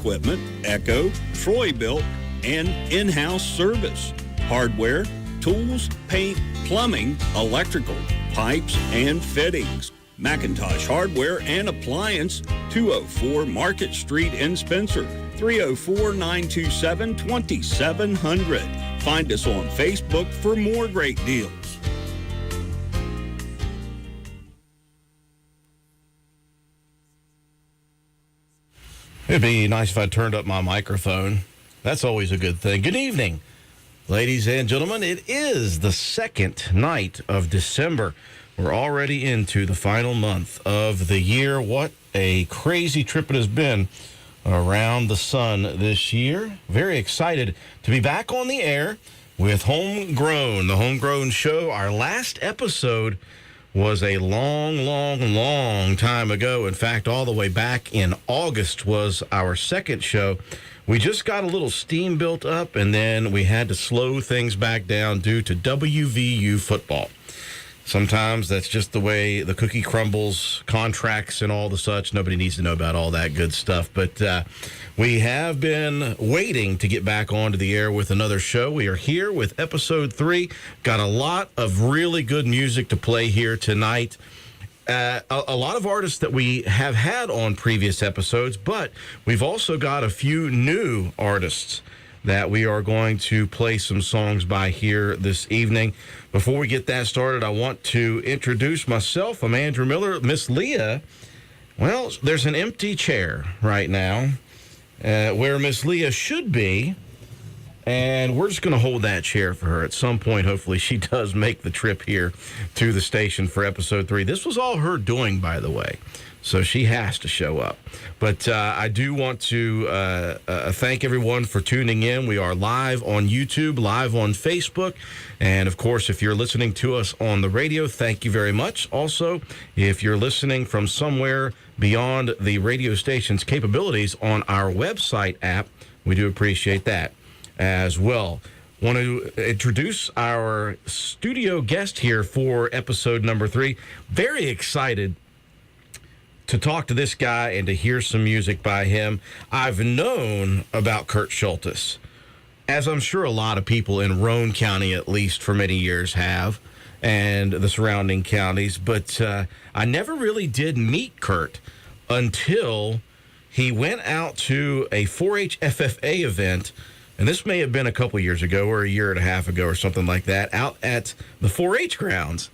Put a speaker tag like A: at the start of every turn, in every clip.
A: equipment, Echo, Troy-Built, and in-house service. Hardware, tools, paint, plumbing, electrical, pipes, and fittings. McIntosh Hardware and Appliance, 204 Market Street in Spencer, 304-927-2700. Find us on Facebook for more great deals.
B: It'd be nice if I turned up my microphone. That's always a good thing. Good evening, ladies and gentlemen. It is the second night of December. We're already into the final month of the year. What a crazy trip it has been around the sun this year. Very excited to be back on the air with HomeGrown, the HomeGrown show. Our last episode was a long time ago. In fact, all the way back in August was our second show. We just got a little steam built up, and then we had to slow things back down due to WVU football. Sometimes that's just the way the cookie crumbles, contracts and all the such. Nobody needs to know about all that good stuff. But we have been waiting to get back onto the air with another show. We are here with episode 3. Got a lot of really good music to play here tonight. A lot of artists that we have had on previous episodes, but we've also got a few new artists that we are going to play some songs by here this evening. Before we get that started, I want to introduce myself. I'm Andrew Miller. Miss Leah, well, there's an empty chair right now where Miss Leah should be, and we're just going to hold that chair for her. At some point, hopefully, she does make the trip here to the station for episode 3. This was all her doing, by the way, so she has to show up. But I do want to thank everyone for tuning in. We are live on YouTube, live on Facebook. And, of course, if you're listening to us on the radio, thank you very much. Also, if you're listening from somewhere beyond the radio station's capabilities on our website app, we do appreciate that as well. Want to introduce our studio guest here for episode number 3. Very excited to talk to this guy and to hear some music by him. I've known about Kurt Schultes, as I'm sure a lot of people in Roane County, at least for many years, have, and the surrounding counties. But I never really did meet Kurt until he went out to a 4-H FFA event, and this may have been a couple years ago or a year and a half ago or something like that, out at the 4-H grounds.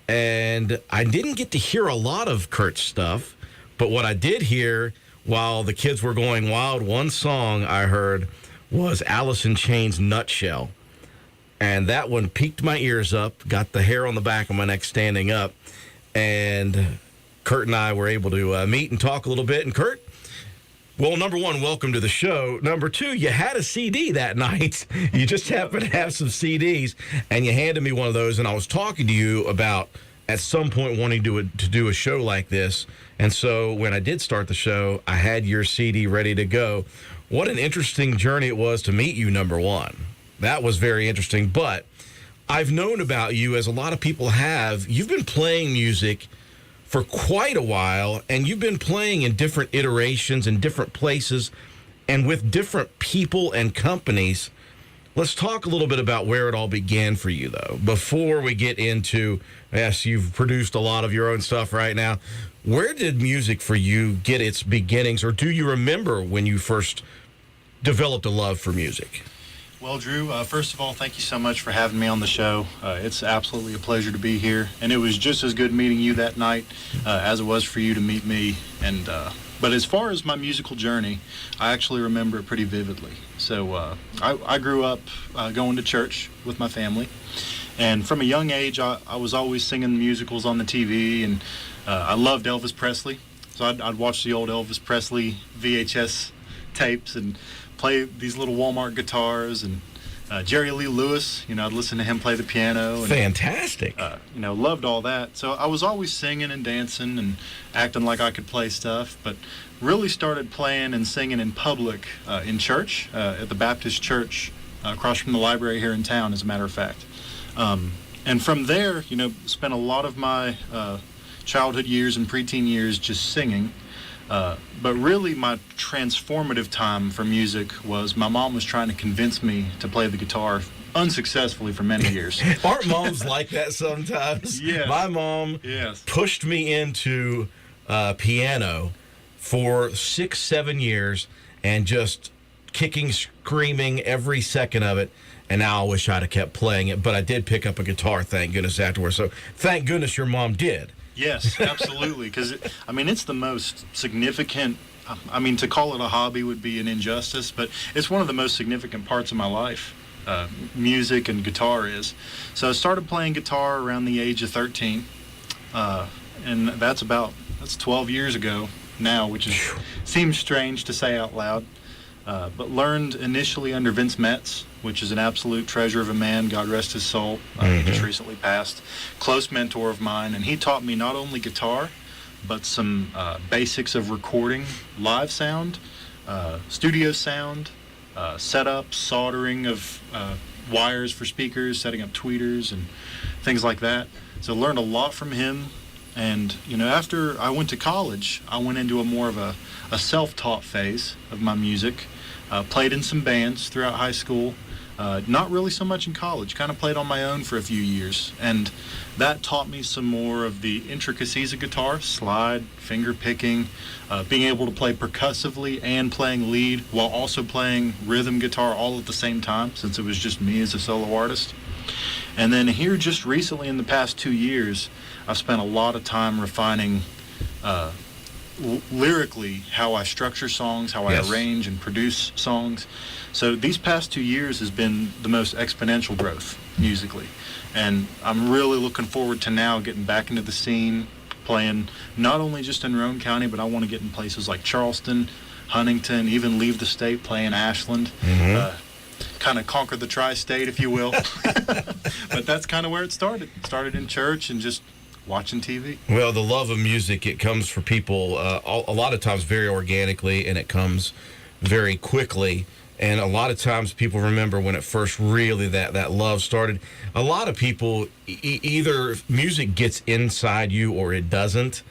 B: And I didn't get to hear a lot of Kurt's stuff, but what I did hear while the kids were going wild, one song I heard was Alice in Chains' Nutshell. And that one piqued my ears up, got the hair on the back of my neck standing up. And Kurt and I were able to meet and talk a little bit. And Kurt, well, number one, welcome to the show. Number two, you had a CD that night. You just happened to have some CDs, and you handed me one of those, and I was talking to you about at some point wanting to do a show like this. And so when I did start the show, I had your CD ready to go. What an interesting journey it was to meet you, number one. That was very interesting. But I've known about you, as a lot of people have. You've been playing music for quite a while, and you've been playing in different iterations in different places and with different people and companies. Let's talk a little bit about where it all began for you, though, before we get into, yes, you've produced a lot of your own stuff right now. Where did music for you get its beginnings, or do you remember when you first developed a love for music?
C: Well, Drew, first of all, thank you so much for having me on the show. It's absolutely a pleasure to be here, and it was just as good meeting you that night as it was for you to meet me. And but as far as my musical journey, I actually remember it pretty vividly. So I grew up going to church with my family, and from a young age, I was always singing musicals on the TV, and I loved Elvis Presley. So I'd watch the old Elvis Presley VHS tapes and play these little Walmart guitars, and Jerry Lee Lewis, I'd listen to him play the piano. And,
B: fantastic.
C: Loved all that. So I was always singing and dancing and acting like I could play stuff, but really started playing and singing in public in church, at the Baptist church across from the library here in town, as a matter of fact. And from there, spent a lot of my childhood years and preteen years just singing. But really, my transformative time for music was my mom was trying to convince me to play the guitar unsuccessfully for many years.
B: Aren't moms like that sometimes?
C: Yes.
B: My mom
C: Yes.
B: pushed me into piano for 6-7 years and just kicking, screaming every second of it. And now I wish I'd have kept playing it. But I did pick up a guitar, thank goodness, afterwards. So thank goodness your mom did.
C: Yes, absolutely. Because, it's the most significant. To call it a hobby would be an injustice, but it's one of the most significant parts of my life. Music and guitar is. So I started playing guitar around the age of 13, and that's 12 years ago now, which seems strange to say out loud. But learned initially under Vince Metz, which is an absolute treasure of a man, God rest his soul. He just recently passed. Close mentor of mine, and he taught me not only guitar, but some basics of recording, live sound, studio sound, setup, soldering of wires for speakers, setting up tweeters, and things like that. So learned a lot from him. And, after I went to college, I went into more of a self-taught phase of my music. Played in some bands throughout high school. Not really so much in college. Kind of played on my own for a few years. And that taught me some more of the intricacies of guitar, slide, finger picking, being able to play percussively and playing lead while also playing rhythm guitar all at the same time, since it was just me as a solo artist. And then here just recently in the past 2 years, I've spent a lot of time refining lyrically how I structure songs, how I arrange and produce songs. So these past 2 years has been the most exponential growth musically. And I'm really looking forward to now getting back into the scene, playing not only just in Roane County, but I want to get in places like Charleston, Huntington, even leave the state, play in Ashland. Kind of conquer the tri-state, if you will. But that's kind of where it started. Started in church and just watching TV.
B: Well, the love of music, it comes for people a lot of times very organically, and it comes very quickly. And a lot of times people remember when it first really that love started. A lot of people, either music gets inside you or it doesn't.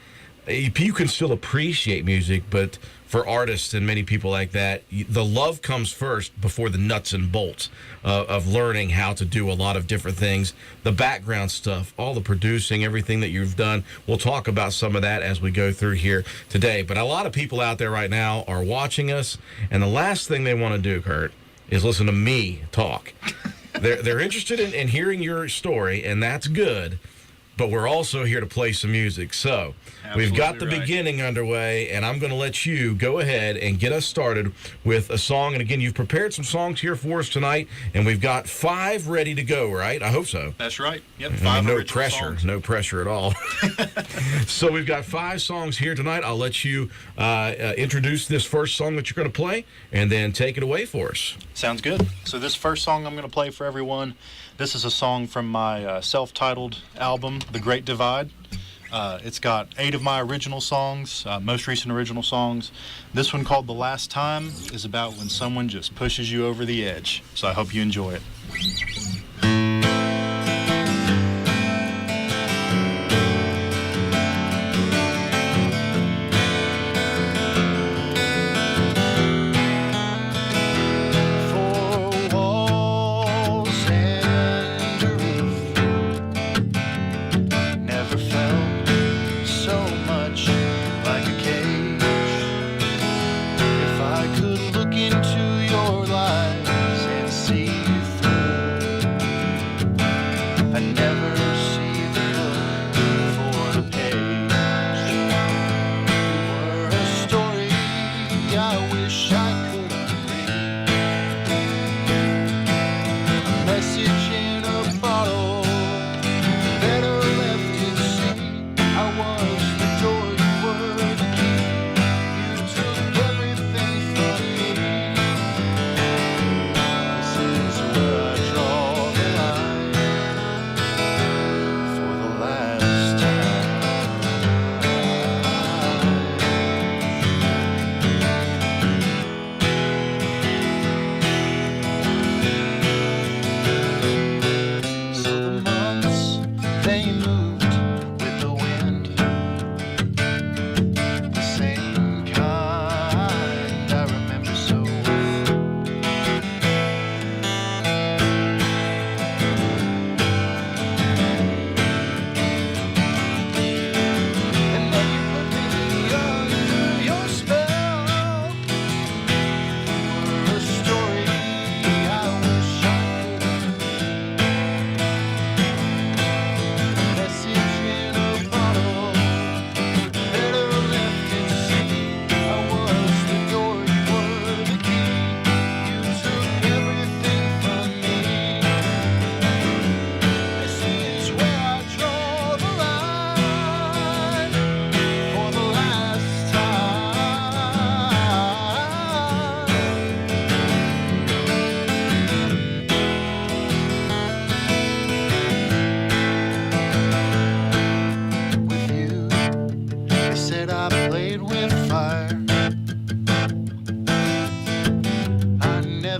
B: You can still appreciate music, but for artists and many people like that, the love comes first before the nuts and bolts of learning how to do a lot of different things, the background stuff, all the producing, everything that you've done. We'll talk about some of that as we go through here today. But a lot of people out there right now are watching us, and the last thing they want to do, Kurt, is listen to me talk. They're interested in hearing your story, and that's good. But we're also here to play some music. So we've got the beginning underway, and I'm going to let you go ahead and get us started with a song. And again, you've prepared some songs here for us tonight, and we've got 5 ready to go, right? I hope so.
C: That's right. Yep, 5
B: no
C: original
B: pressure.
C: songs.
B: No pressure at all. So we've got 5 songs here tonight. I'll let you introduce this first song that you're going to play, and then take it away for us.
C: Sounds good. So this first song I'm going to play for everyone, this is a song from my self-titled album, The Great Divide. It's got 8 of my original songs, most recent original songs. This one, called The Last Time, is about when someone just pushes you over the edge. So I hope you enjoy it. Into your lies and see you through.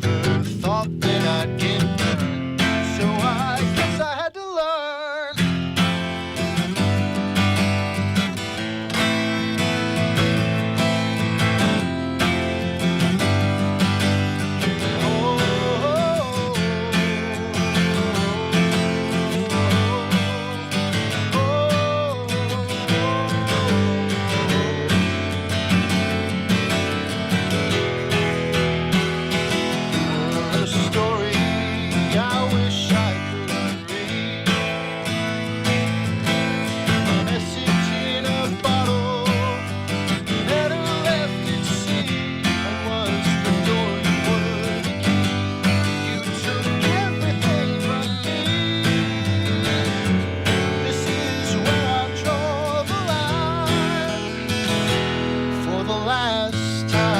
C: never thought that I'd get burned, so I guess I had to learn. There's a story I wish I could read, a message in a bottle, letter left at sea. I was the door, you were the key. You took everything from me. This is where I draw the line for the last time.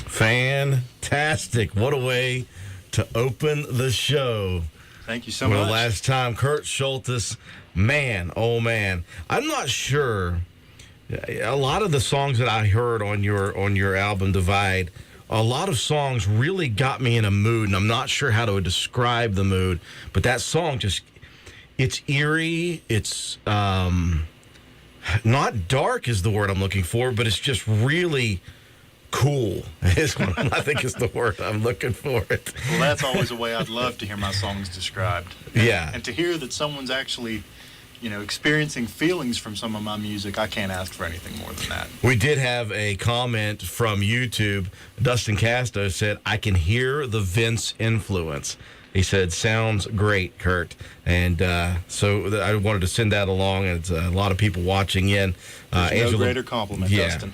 B: Fantastic. What a way to open the show.
C: Thank you so
B: For
C: much.
B: the last time, Kurt Schultes, man, oh man. I'm not sure. A lot of the songs that I heard on your album Divide, a lot of songs really got me in a mood, and I'm not sure how to describe the mood, but that song just, it's eerie, it's not dark is the word I'm looking for, but it's just really cool is what I think is the word I'm looking for. It.
C: Well, that's always a way I'd love to hear my songs described.
B: Yeah.
C: And to hear that someone's actually, experiencing feelings from some of my music, I can't ask for anything more than that.
B: We did have a comment from YouTube. Dustin Casto said, I can hear the Vince influence. He said, sounds great, Kurt. And so I wanted to send that along. It's a lot of people watching in.
C: No greater compliment, Dustin.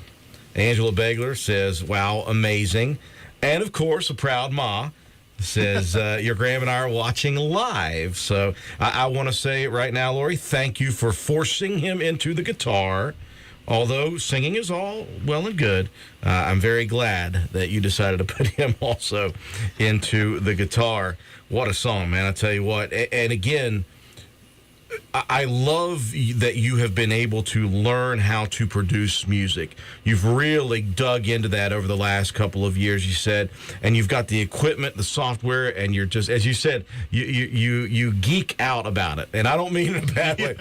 B: Angela Begler says, wow, amazing. And, of course, a proud ma says, your Graham and I are watching live. So I want to say right now, Lori, thank you for forcing him into the guitar. Although singing is all well and good, I'm very glad that you decided to put him also into the guitar. What a song, man. I tell you what. And again, I love that you have been able to learn how to produce music. You've really dug into that over the last couple of years, you said, and you've got the equipment, the software, and you're just, as you said, you geek out about it. And I don't mean in a bad way.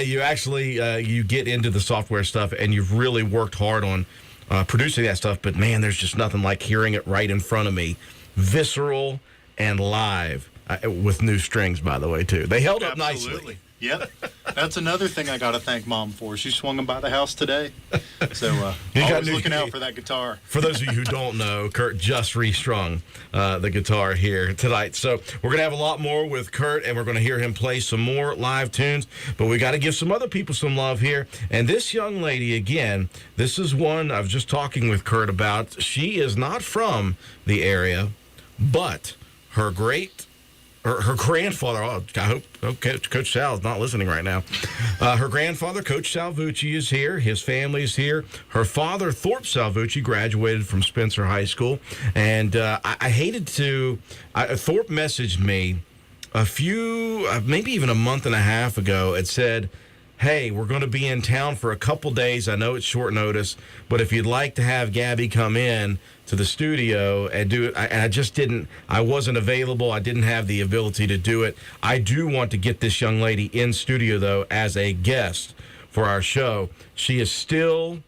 B: You actually, you get into the software stuff, and you've really worked hard on producing that stuff. But, man, there's just nothing like hearing it right in front of me. Visceral and live, with new strings, by the way, too. They held up nicely.
C: Yep. That's another thing I got to thank Mom for. She swung them by the house today. So always looking out for that guitar.
B: For those of you who don't know, Kurt just restrung the guitar here tonight. So we're going to have a lot more with Kurt, and we're going to hear him play some more live tunes. But we got to give some other people some love here. And this young lady, again, this is one I was just talking with Kurt about. She is not from the area, but her grandfather, I hope Coach Sal is not listening right now. Her grandfather, Coach Salvucci, is here. His family is here. Her father, Thorpe Salvucci, graduated from Spencer High School. And I hated to... Thorpe messaged me a few, maybe even a month and a half ago. It said, hey, we're going to be in town for a couple days. I know it's short notice, but if you'd like to have Gabby come in to the studio and do it, and I wasn't available. I didn't have the ability to do it. I do want to get this young lady in studio, though, as a guest for our show. She is still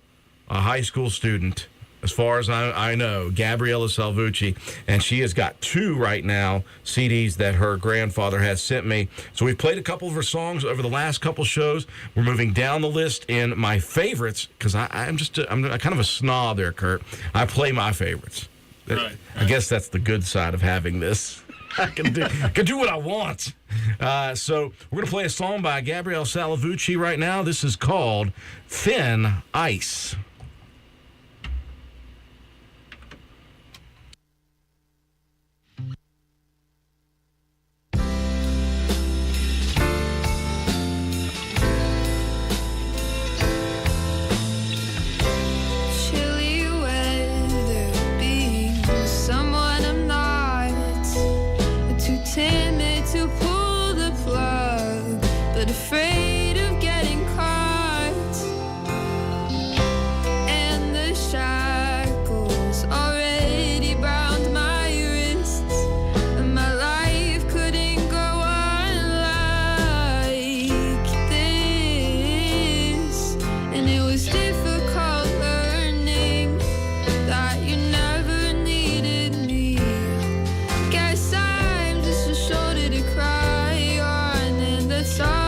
B: a high school student, as far as I know, Gabriella Salvucci, and she has got 2 right now CDs that her grandfather has sent me. So we've played a couple of her songs over the last couple shows. We're moving down the list in my favorites, because I'm kind of a snob there, Kurt. I play my favorites.
C: Right.
B: I guess that's the good side of having this. I can do what I want. So we're going to play a song by Gabrielle Salavucci right now. This is called Thin Ice.
D: Afraid of getting caught, and the shackles already bound my wrists, and my life couldn't go on like this. And it was difficult learning that you never needed me. Guess I'm just a shoulder to cry on, and that's all.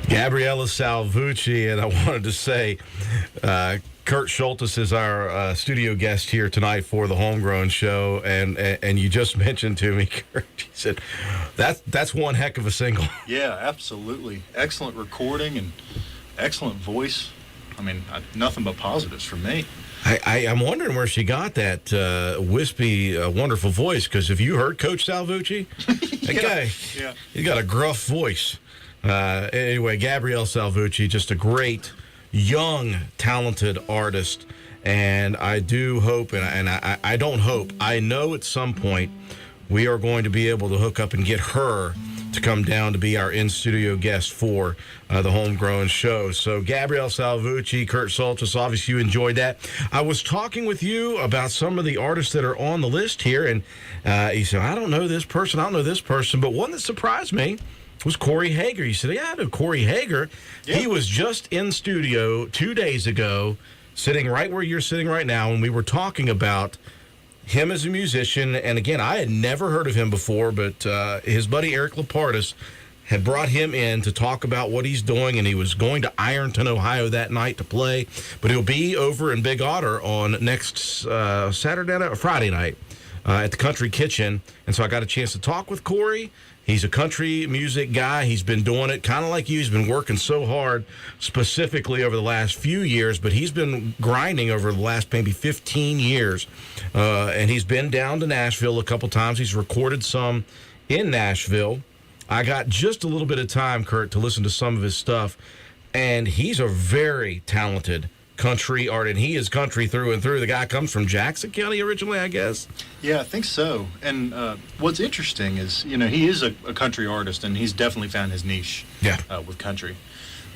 B: Gabriella Salvucci, and I wanted to say, Kurt Schultes is our studio guest here tonight for the HomeGrown show, and you just mentioned to me, Kurt, you said that's one heck of a single.
C: Yeah, absolutely. Excellent recording and excellent voice. I mean, nothing but positives for me.
B: I'm wondering where she got that wispy, wonderful voice, because if you heard Coach Salvucci, that guy, he's got a gruff voice. Anyway, Gabrielle Salvucci, just a great, young, talented artist. And I do hope, and I don't hope, I know at some point we are going to be able to hook up and get her to come down to be our in-studio guest for the HomeGrown show. So Gabrielle Salvucci, Kurt Soltis, obviously you enjoyed that. I was talking with you about some of the artists that are on the list here, and he said, I don't know this person, but one that surprised me was Corey Hager. You said, yeah, I know Corey Hager. Yep. He was just in studio 2 days ago, sitting right where you're sitting right now, and we were talking about him as a musician. And again, I had never heard of him before, but his buddy Eric Lapardis had brought him in to talk about what he's doing, and he was going to Ironton, Ohio that night to play. But he'll be over in Big Otter on next Friday night at the Country Kitchen. And so I got a chance to talk with Corey. He's a country music guy. He's been doing it kind of like you. He's been working so hard specifically over the last few years, but he's been grinding over the last maybe 15 years. And he's been down to Nashville a couple times. He's recorded some in Nashville. I got just a little bit of time, Kurt, to listen to some of his stuff. And he's a very talented country artist, and he is country through and through. The guy comes from Jackson County originally, I guess.
C: Yeah, I think so. And what's interesting is, he is a country artist, and he's definitely found his niche with country.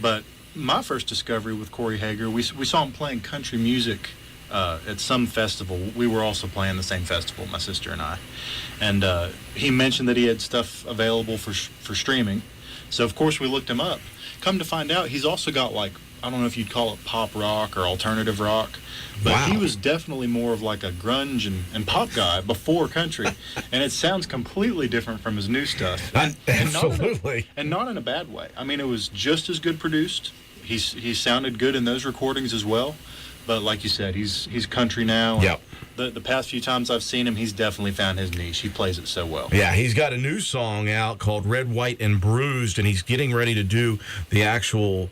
C: But my first discovery with Corey Hager, we saw him playing country music at some festival. We were also playing the same festival, my sister and I. And he mentioned that he had stuff available for streaming. So, of course, we looked him up. Come to find out, he's also got, I don't know if you'd call it pop rock or alternative rock, but he was definitely more of like a grunge and pop guy before country, and it sounds completely different from his new stuff.
B: Absolutely.
C: And not in a bad way. I mean, it was just as good produced. He sounded good in those recordings as well, but like you said, he's country now.
B: Yep.
C: The past few times I've seen him, he's definitely found his niche. He plays it so well.
B: Yeah, he's got a new song out called Red, White, and Bruised, and he's getting ready to do the actual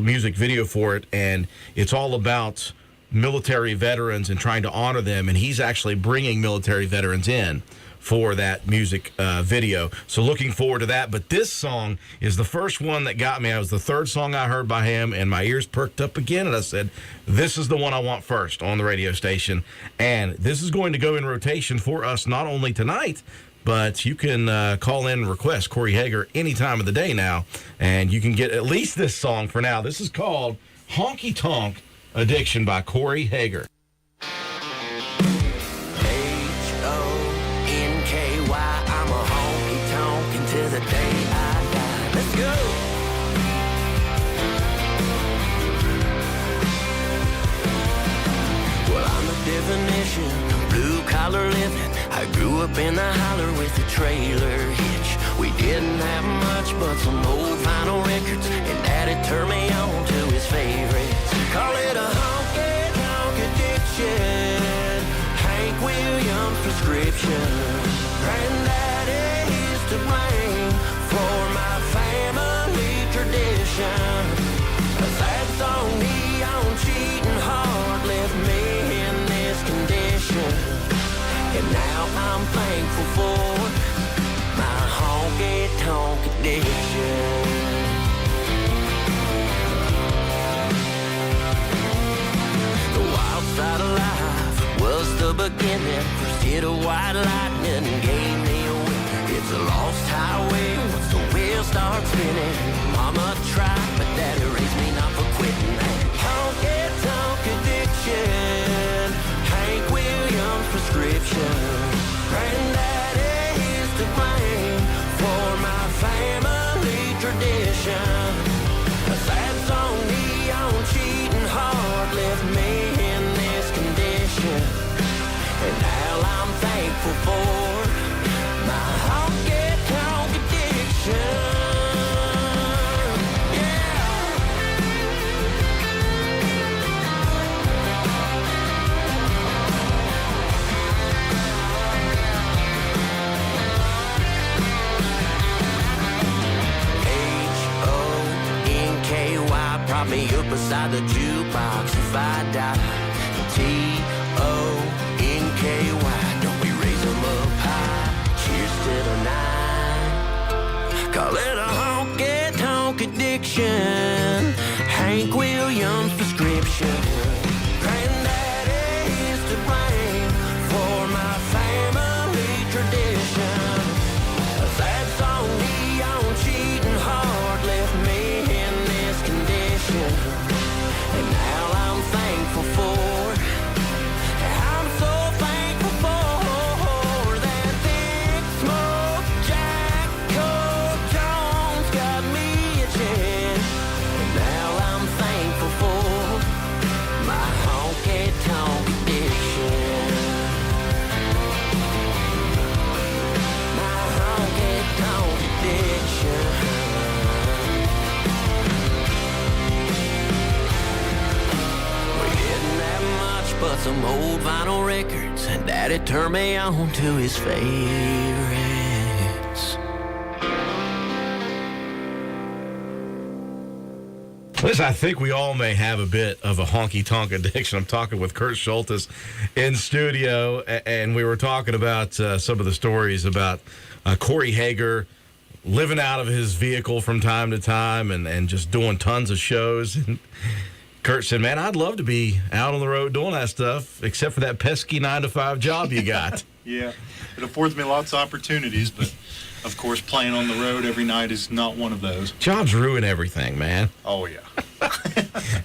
B: music video for it, and it's all about military veterans and trying to honor them, and he's actually bringing military veterans in for that music video. So looking forward to that. But this song is the first one that got me. It was the third song I heard by him, and my ears perked up again, and I said, this is the one I want first on the radio station. And this is going to go in rotation for us not only tonight, but you can call in and request Corey Hager any time of the day now, and you can get at least this song for now. This is called Honky Tonk Addiction by Corey Hager.
E: H-O-N-K-Y, I'm a honky tonk until the day I die. Let's go! Well, I'm the definition of blue-collar living. I grew up in the holler with a trailer hitch. We didn't have much but some old vinyl records, and Daddy turned me on to his favorites. Call it a honky-tonk addiction, Hank Williams prescription. Granddaddy used to blame for my family tradition. A sad song, neon, cheating hard, left me in this condition. And now I'm thankful for my honky-tonk addiction. The wild side of life was the beginning. First hit of white lightning gave me a whip. It's a lost highway once the wheels start spinning. Mama tried, but Daddy raised me not for quitting. Honky-tonk addiction, Hank Williams prescription. Granddaddy used to blame for my family tradition. A sad song, neon, cheating hard, left me in this condition. And now I'm thankful for my honky-tonk addiction. Prop me up beside the jukebox if I die. T-O-N-K-Y, don't we raise them up high? Cheers to the night. Call it a honky-tonk addiction, Hank Williams prescription. Granddaddy used to blame for my family tradition. A sad song some old vinyl records, and Daddy turned me on to his favorites.
B: Listen, I think we all may have a bit of a honky-tonk addiction. I'm talking with Kurt Schultes in studio, and we were talking about some of the stories about Corey Hager living out of his vehicle from time to time and just doing tons of shows. And Kurt said, man, I'd love to be out on the road doing that stuff, except for that pesky 9-to-5 job you got.
C: Yeah, it affords me lots of opportunities, but of course, playing on the road every night is not one of those.
B: Jobs ruin everything, man.
C: Oh, yeah.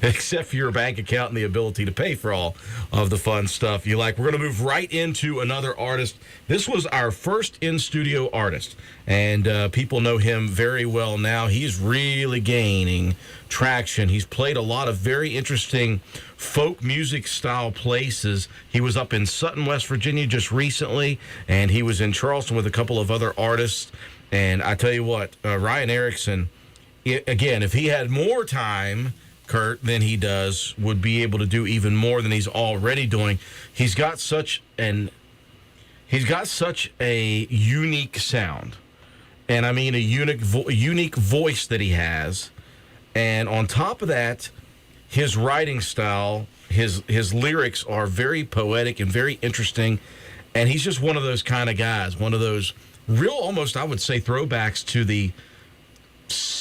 B: Except for your bank account and the ability to pay for all of the fun stuff you like. We're going to move right into another artist. This was our first in-studio artist, and people know him very well now. He's really gaining traction. He's played a lot of very interesting folk music style places. He was up in Sutton, West Virginia just recently, and he was in Charleston with a couple of other artists. And I tell you what, Ryan Erickson, again, if he had more time, Kurt, than he does, would be able to do even more than he's already doing. He's got such a unique sound, and I mean a unique voice that he has. And on top of that, his writing style, his lyrics are very poetic and very interesting. And he's just one of those kind of guys, one of those real, almost I would say, throwbacks to the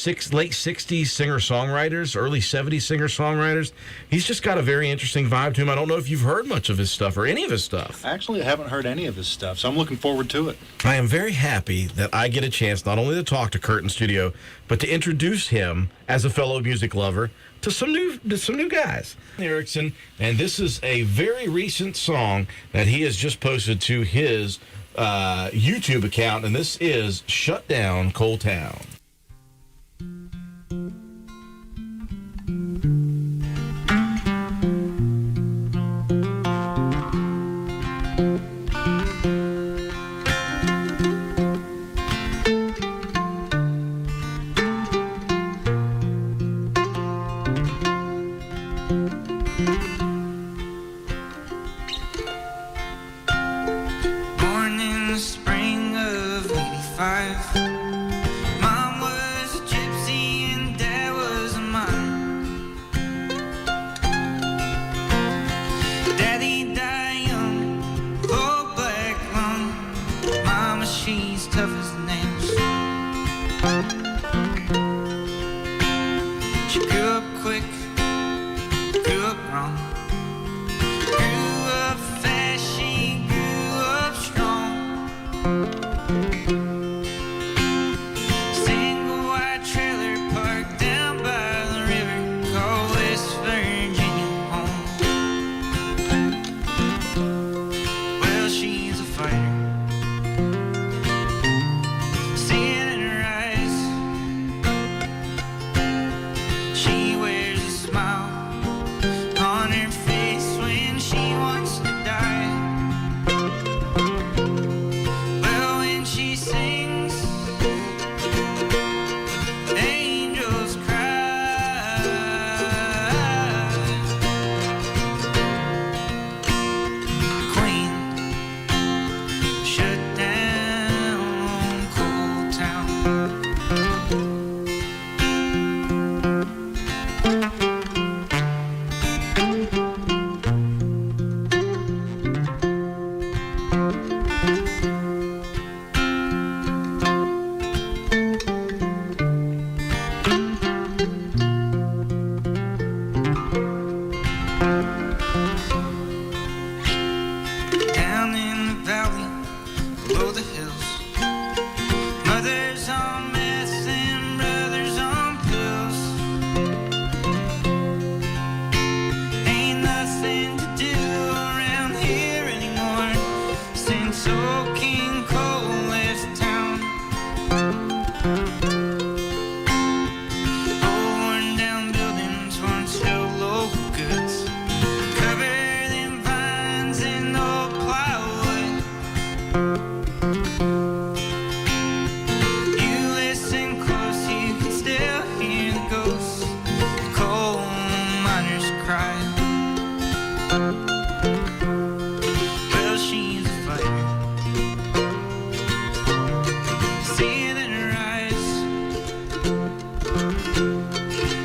B: late 60s singer-songwriters, early 70s singer-songwriters. He's just got a very interesting vibe to him. I don't know if you've heard much of his stuff or any of his stuff.
C: Actually, I haven't heard any of his stuff, so I'm looking forward to it.
B: I am very happy that I get a chance not only to talk to Kurt in studio, but to introduce him as a fellow music lover to some new guys. Erickson, and this is a very recent song that he has just posted to his YouTube account, and this is Shut Down Coal Town.
F: Born in the spring of '85, Mom was a gypsy and Dad was a miner. Daddy died young, old black lung. Mama, she's tough as nails. She grew up quick, grew up wrong. Grew up fast, she grew up strong. Single wide trailer parked down by the river, called West Virginia home. Well, she's a fighter, seeing in her eyes. She wears a smile on her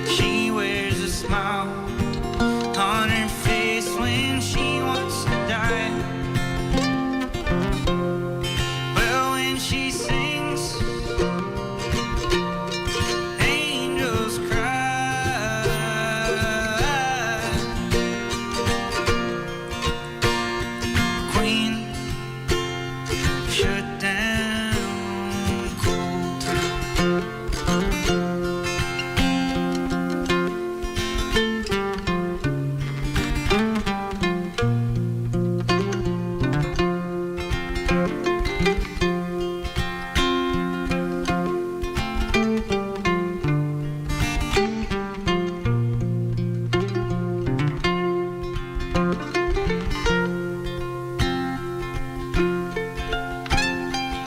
F: She wears a smile on her face when she wants to die. Well, when she sings, angels cry. Queen, shut down cold time.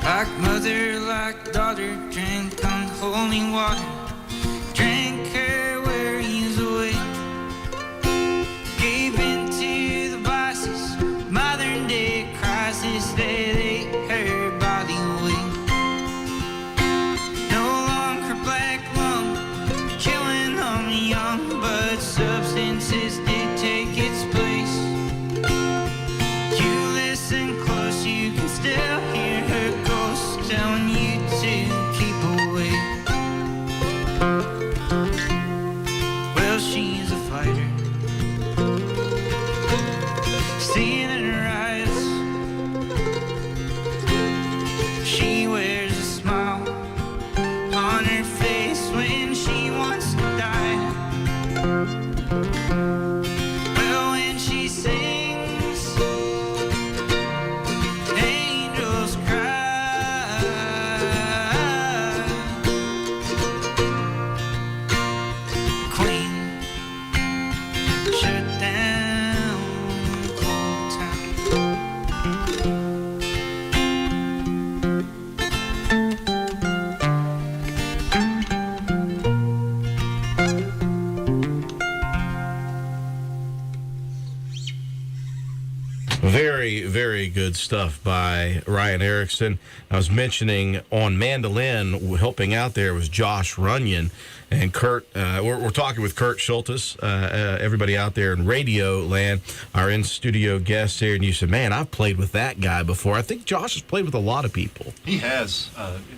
F: Like mother, like daughter, drank unholy water, drank her worries away, gave in to the vices, modern day crisis that ate her body away. No longer black lung, killing on the young, but substances did take its place. You listen close, you can still hear her ghost telling you to keep away. Well, she's a fighter, seeing in her eyes. She wears a smile on her face when she wants to die. Well, when she sings, angels cry. Queen, shut down cold time.
B: Very, very good stuff by Ryan Erickson. I was mentioning on mandolin, helping out there was Josh Runyon and Kurt. We're talking with Kurt Schultes, everybody out there in radio land, our in-studio guest here. And you said, man, I've played with that guy before. I think Josh has played with a lot of people.
C: He has.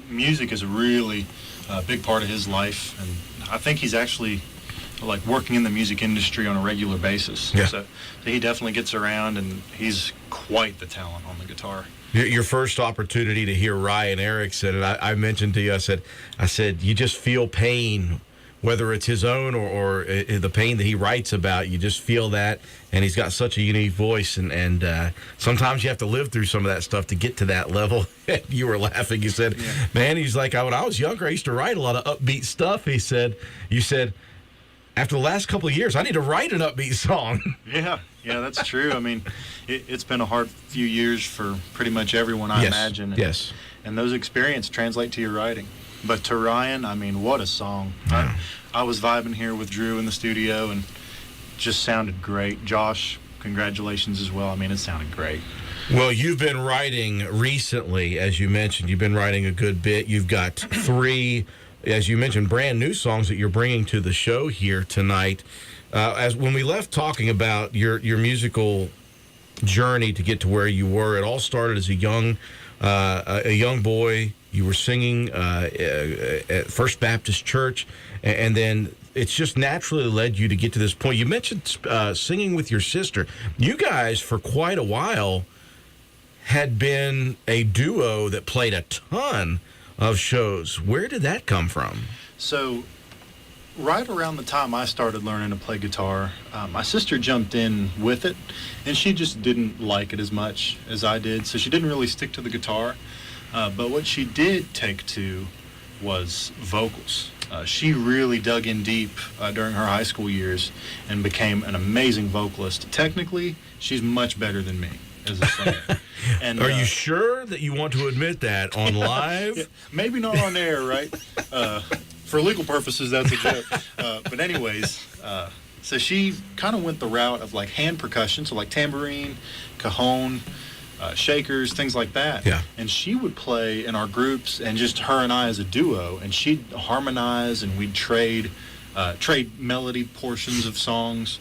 C: Music is a really big part of his life, and I think he's actually like working in the music industry on a regular basis.
B: Yeah.
C: So he definitely gets around, and he's quite the talent on the guitar.
B: Your first opportunity to hear Ryan Erickson, and I mentioned to you, I said, you just feel pain, whether it's his own or the pain that he writes about. You just feel that, and he's got such a unique voice, and sometimes you have to live through some of that stuff to get to that level. You were laughing. You said,
C: Yeah.
B: man, he's like, when I was younger, I used to write a lot of upbeat stuff. He said, you said, after the last couple of years, I need to write an upbeat song.
C: Yeah, that's true. I mean, it's been a hard few years for pretty much everyone, I
B: Yes,
C: imagine. And,
B: yes.
C: And those experiences translate to your writing. But to Ryan, I mean, what a song.
B: Yeah.
C: I was vibing here with Drew in the studio, and just sounded great. Josh, congratulations as well. I mean, it sounded great.
B: Well, you've been writing recently, as you mentioned. You've been writing a good bit. You've got 3, as you mentioned, brand new songs that you're bringing to the show here tonight. As when we left talking about your musical journey to get to where you were, it all started as a young boy. You were singing at First Baptist Church, and then it's just naturally led you to get to this point. You mentioned singing with your sister. You guys, for quite a while, had been a duo that played a ton of shows. Where did that come from?
C: So, right around the time I started learning to play guitar, my sister jumped in with it, and she just didn't like it as much as I did, so she didn't really stick to the guitar. But what she did take to was vocals. She really dug in deep during her high school years and became an amazing vocalist. Technically, she's much better than me as a singer. And,
B: Are you sure that you want to admit that on live?
C: Yeah, maybe not on air, right? For legal purposes, that's a joke. But anyways, so she kind of went the route of like hand percussion, so like tambourine, cajon, shakers, things like that.
B: Yeah.
C: And she would play in our groups, and just her and I as a duo, and she'd harmonize, and we'd trade melody portions of songs.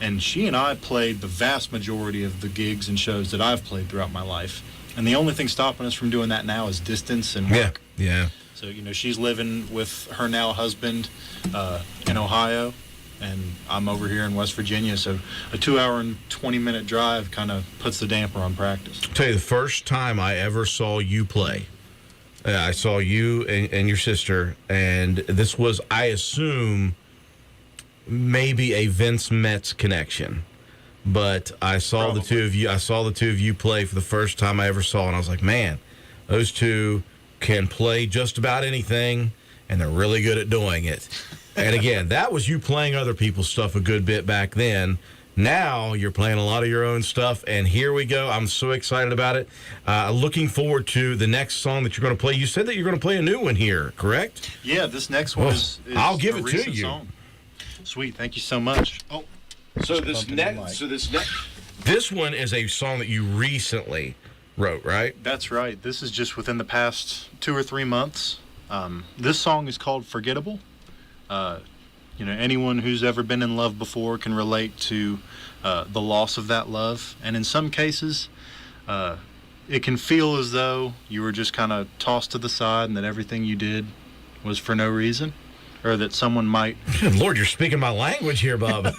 C: And she and I played the vast majority of the gigs and shows that I've played throughout my life. And the only thing stopping us from doing that now is distance and work.
B: Yeah.
C: So, she's living with her now husband in Ohio, and I'm over here in West Virginia. So a 2-hour and 20-minute drive kind of puts the damper on practice.
B: I'll tell you, the first time I ever saw you play, I saw you and your sister, and this was, I assume, maybe a Vince Metz connection. But I saw
C: Probably.
B: the two of you. I saw the two of you play for the first time I ever saw, and I was like, man, those two can play just about anything, and they're really good at doing it. And again, that was you playing other people's stuff a good bit back then. Now you're playing a lot of your own stuff, and here we go. I'm so excited about it. Looking forward to the next song that you're going to play. You said that you're going to play a new one here, correct?
C: Yeah, this next one is
B: I'll give
C: a
B: it to
C: recent
B: you.
C: song. Sweet, thank you so much. Oh,
B: this one is a song that you recently wrote, right?
C: that's right. This is just within the past 2 or 3 months. This song is called Forgettable. Anyone who's ever been in love before can relate to the loss of that love. And in some cases, it can feel as though you were just kind of tossed to the side and that everything you did was for no reason, or that someone might...
B: Good Lord, you're speaking my language here, Bob.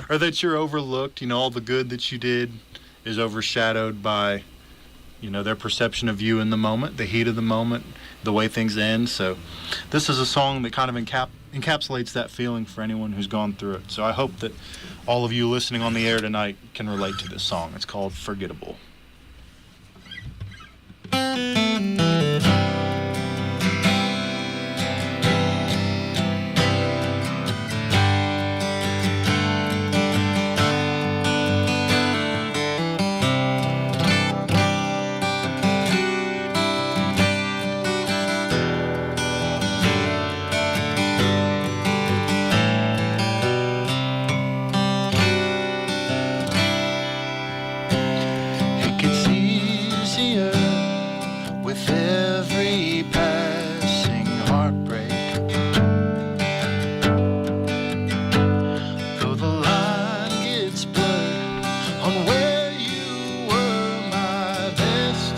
C: or that you're overlooked. All the good that you did is overshadowed by, their perception of you in the moment, the heat of the moment, the way things end. So this is a song that kind of encapsulates that feeling for anyone who's gone through it. So I hope that all of you listening on the air tonight can relate to this song. It's called Forgettable. It gets easier with every passing heartbreak. Though the line gets blurred on where you were my best.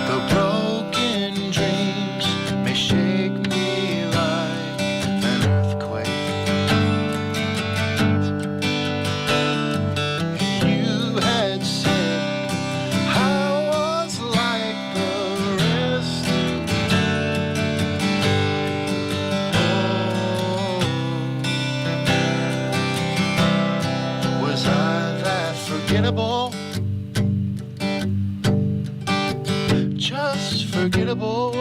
C: The broken dreams may shake me like an earthquake. You had said I was like the rest. Oh, was I that forgettable? Just forgettable.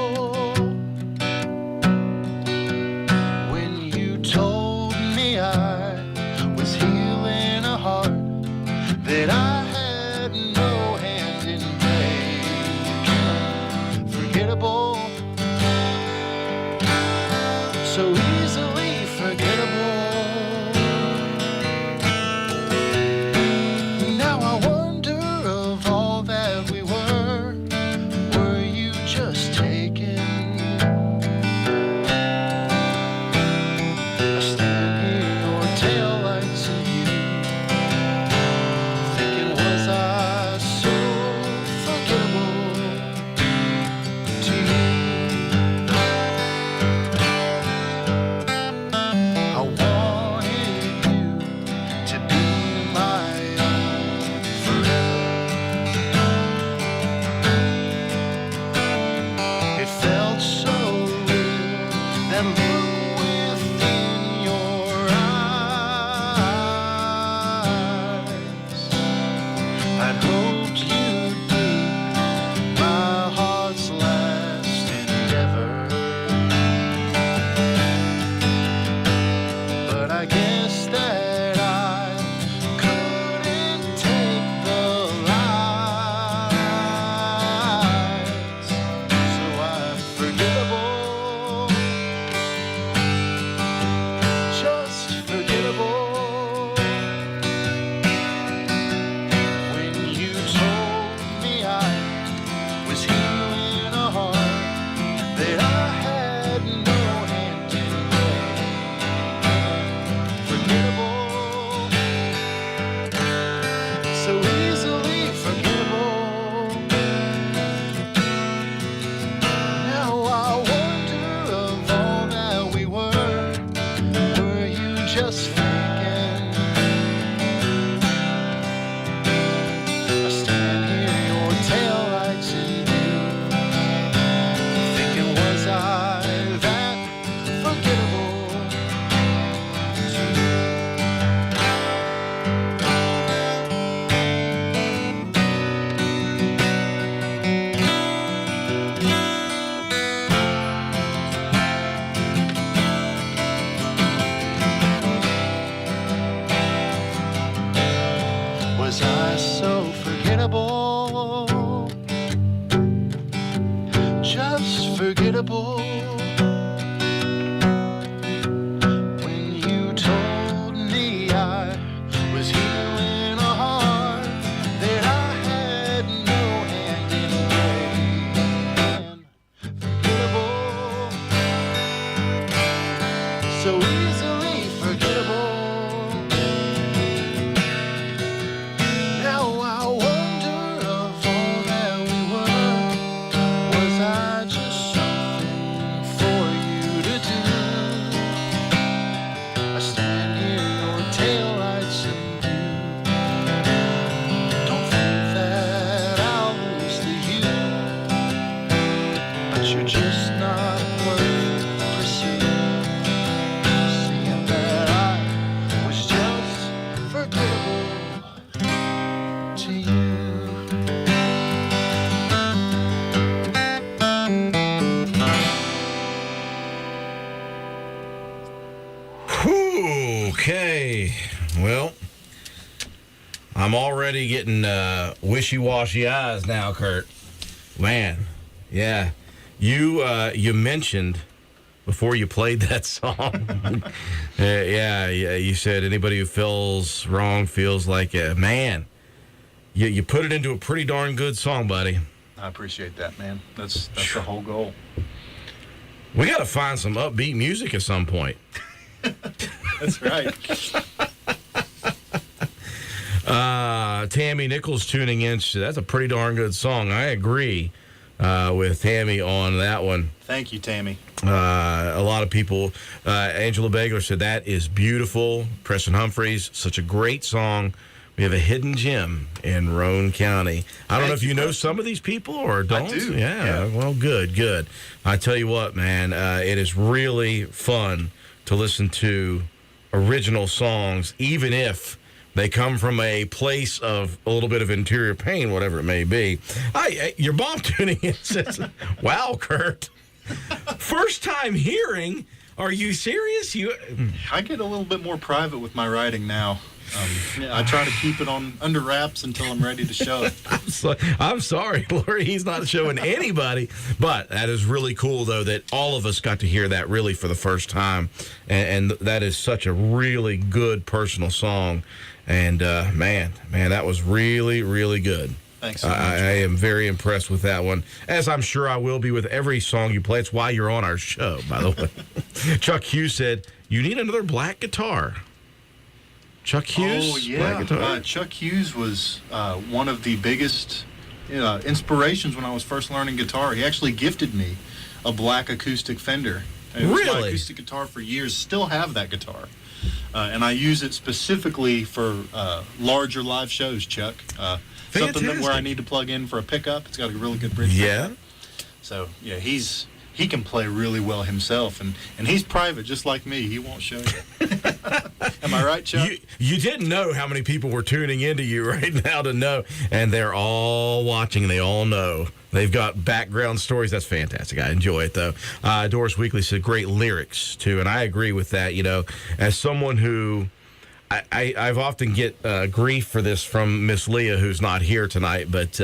C: When you told me I was healing a heart that I had no hand in breaking. Forgettable, so easily forgettable. Now I wonder, of all that we were you just taken? I still hear your taillights and you thinking, was I so forgettable to you? I wanted you to be my own forever. It felt so real, that look within your eyes. I'd hoped you'd be my heart's last endeavor. But I guess that I couldn't take the lies. So I'm forgettable. unforgettable. When you told me I was healing a heart that I had no hand in breaking. Unforgettable. So easily forgettable. Now I wonder of all that we were, was I just something for you to do? I stand near your taillights and you don't think that I'll lose to you, but you're just not worth pursuing. Saying that I was just forgettable to you.
B: Whew, okay. Well, I'm already getting wishy-washy eyes now, Kurt. Man, yeah. You mentioned before you played that song. Yeah, you said anybody who feels wrong feels like it. Man, you put it into a pretty darn good song, buddy.
C: I appreciate that, man. That's the whole goal.
B: We got to find some upbeat music at some point.
C: That's right.
B: Tammy Nichols tuning in. That's a pretty darn good song. I agree with Tammy on that one.
C: Thank you, Tammy.
B: A lot of people, Angela Bagler said that is beautiful. Preston Humphreys, such a great song. We have a hidden gem in Roane County. I don't know if you know some of these people or don't.
C: I do.
B: Yeah. Well, good. I tell you what, man, it is really fun to listen to original songs, even if they come from a place of a little bit of interior pain, whatever it may be. Your mom tuning in says, "Wow, Kurt, first time hearing. Are you serious?
C: I get a little bit more private with my writing now. I try to keep it under wraps until I'm ready to show it.
B: I'm sorry, Lori, he's not showing anybody. But that is really cool, though, that all of us got to hear that really for the first time. And that is such a really good personal song. And, man, that was really, really good.
C: Thanks so much.
B: I am very impressed with that one, as I'm sure I will be with every song you play. It's why you're on our show, by the way. Chuck Hughes said, "You need another black guitar." Chuck Hughes?
C: Oh, yeah.
B: Black guitar?
C: Chuck Hughes was one of the biggest inspirations when I was first learning guitar. He actually gifted me a black acoustic Fender. And it was my acoustic guitar for years. Still have that guitar. And I use it specifically for larger live shows, Chuck. Something where I need to plug in for a pickup. It's got a really good bridge.
B: Yeah.
C: Pickup. So, yeah, he can play really well himself, and he's private just like me. He won't show you. Am I right, Chuck?
B: You didn't know how many people were tuning into you right now to know, and they're all watching, and they all know. They've got background stories. That's fantastic. I enjoy it, though. Doris Weekly said great lyrics, too, and I agree with that. You know, as someone who... I've often get grief for this from Miss Leah, who's not here tonight, but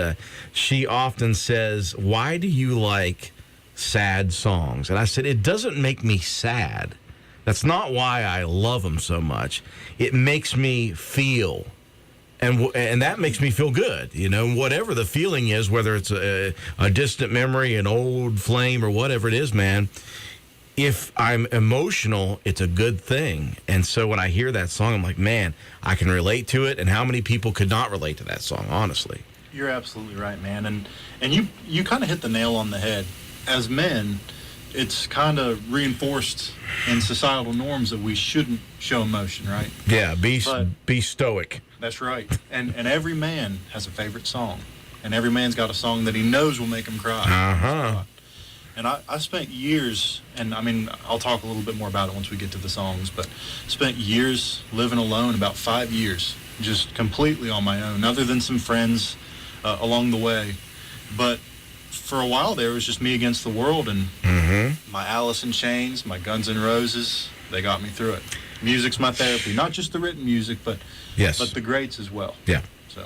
B: she often says, "Why do you like sad songs?" And I said, it doesn't make me sad. That's not why I love them so much. It makes me feel, and that makes me feel good. You know, whatever the feeling is, whether it's a distant memory, an old flame, or whatever it is, man. If I'm emotional, it's a good thing. And so when I hear that song, I'm like, man, I can relate to it. And how many people could not relate to that song, honestly?
C: You're absolutely right, man. And you kind of hit the nail on the head. As men, it's kind of reinforced in societal norms that we shouldn't show emotion, right?
B: Yeah, be stoic.
C: That's right. And every man has a favorite song. And every man's got a song that he knows will make him cry.
B: Uh-huh.
C: And I spent years, and I mean, I'll talk a little bit more about it once we get to the songs, but spent years living alone, about 5 years, just completely on my own, other than some friends along the way. But for a while there, it was just me against the world, and my Alice in Chains, my Guns N' Roses, they got me through it. Music's my therapy, not just the written music, but the greats as well.
B: Yeah.
C: So,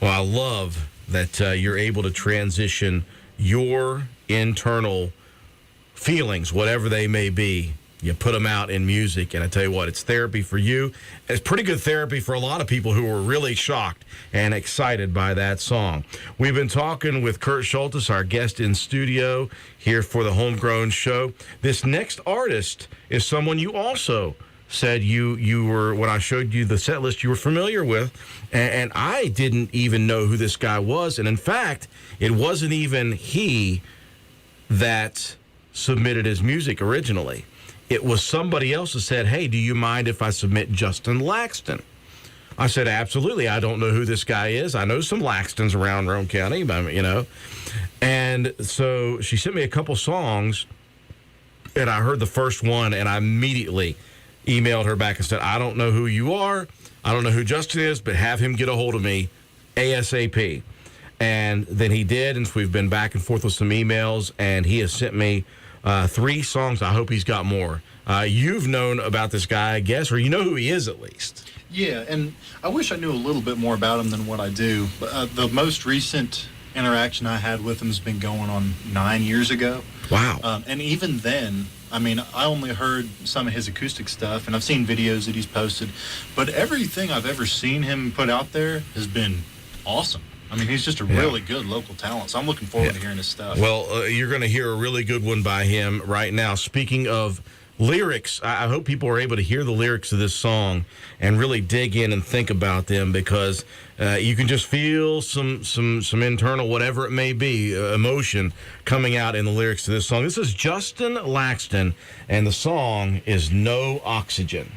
B: well, I love that you're able to transition your internal feelings, whatever they may be. You put them out in music, and I tell you what, it's therapy for you. It's pretty good therapy for a lot of people who were really shocked and excited by that song. We've been talking with Kurt Schultes, our guest in studio here for the HomeGrown show. This next artist is someone you also said you were, when I showed you the set list, you were familiar with, and I didn't even know who this guy was. And in fact, it wasn't even he that submitted his music originally. It was somebody else who said, hey, do you mind if I submit Justin Laxton? I said, absolutely. I don't know who this guy is. I know some Laxtons around Roane County, but, you know. And so she sent me a couple songs, and I heard the first one, and I immediately emailed her back and said, I don't know who you are. I don't know who Justin is, but have him get a hold of me ASAP. And then he did, and so we've been back and forth with some emails, and he has sent me 3 songs. I hope he's got more. You've known about this guy, I guess, or you know who he is at least.
C: Yeah, and I wish I knew a little bit more about him than what I do. But the most recent interaction I had with him has been going on 9 years ago.
B: Wow.
C: And even then, I mean, I only heard some of his acoustic stuff, and I've seen videos that he's posted. But everything I've ever seen him put out there has been awesome. I mean, he's just a really good local talent, so I'm looking forward to hearing his stuff.
B: Well, you're going to hear a really good one by him right now. Speaking of lyrics, I hope people are able to hear the lyrics of this song and really dig in and think about them, because you can just feel some internal, whatever it may be, emotion coming out in the lyrics to this song. This is Justin Laxton, and the song is No Oxygen.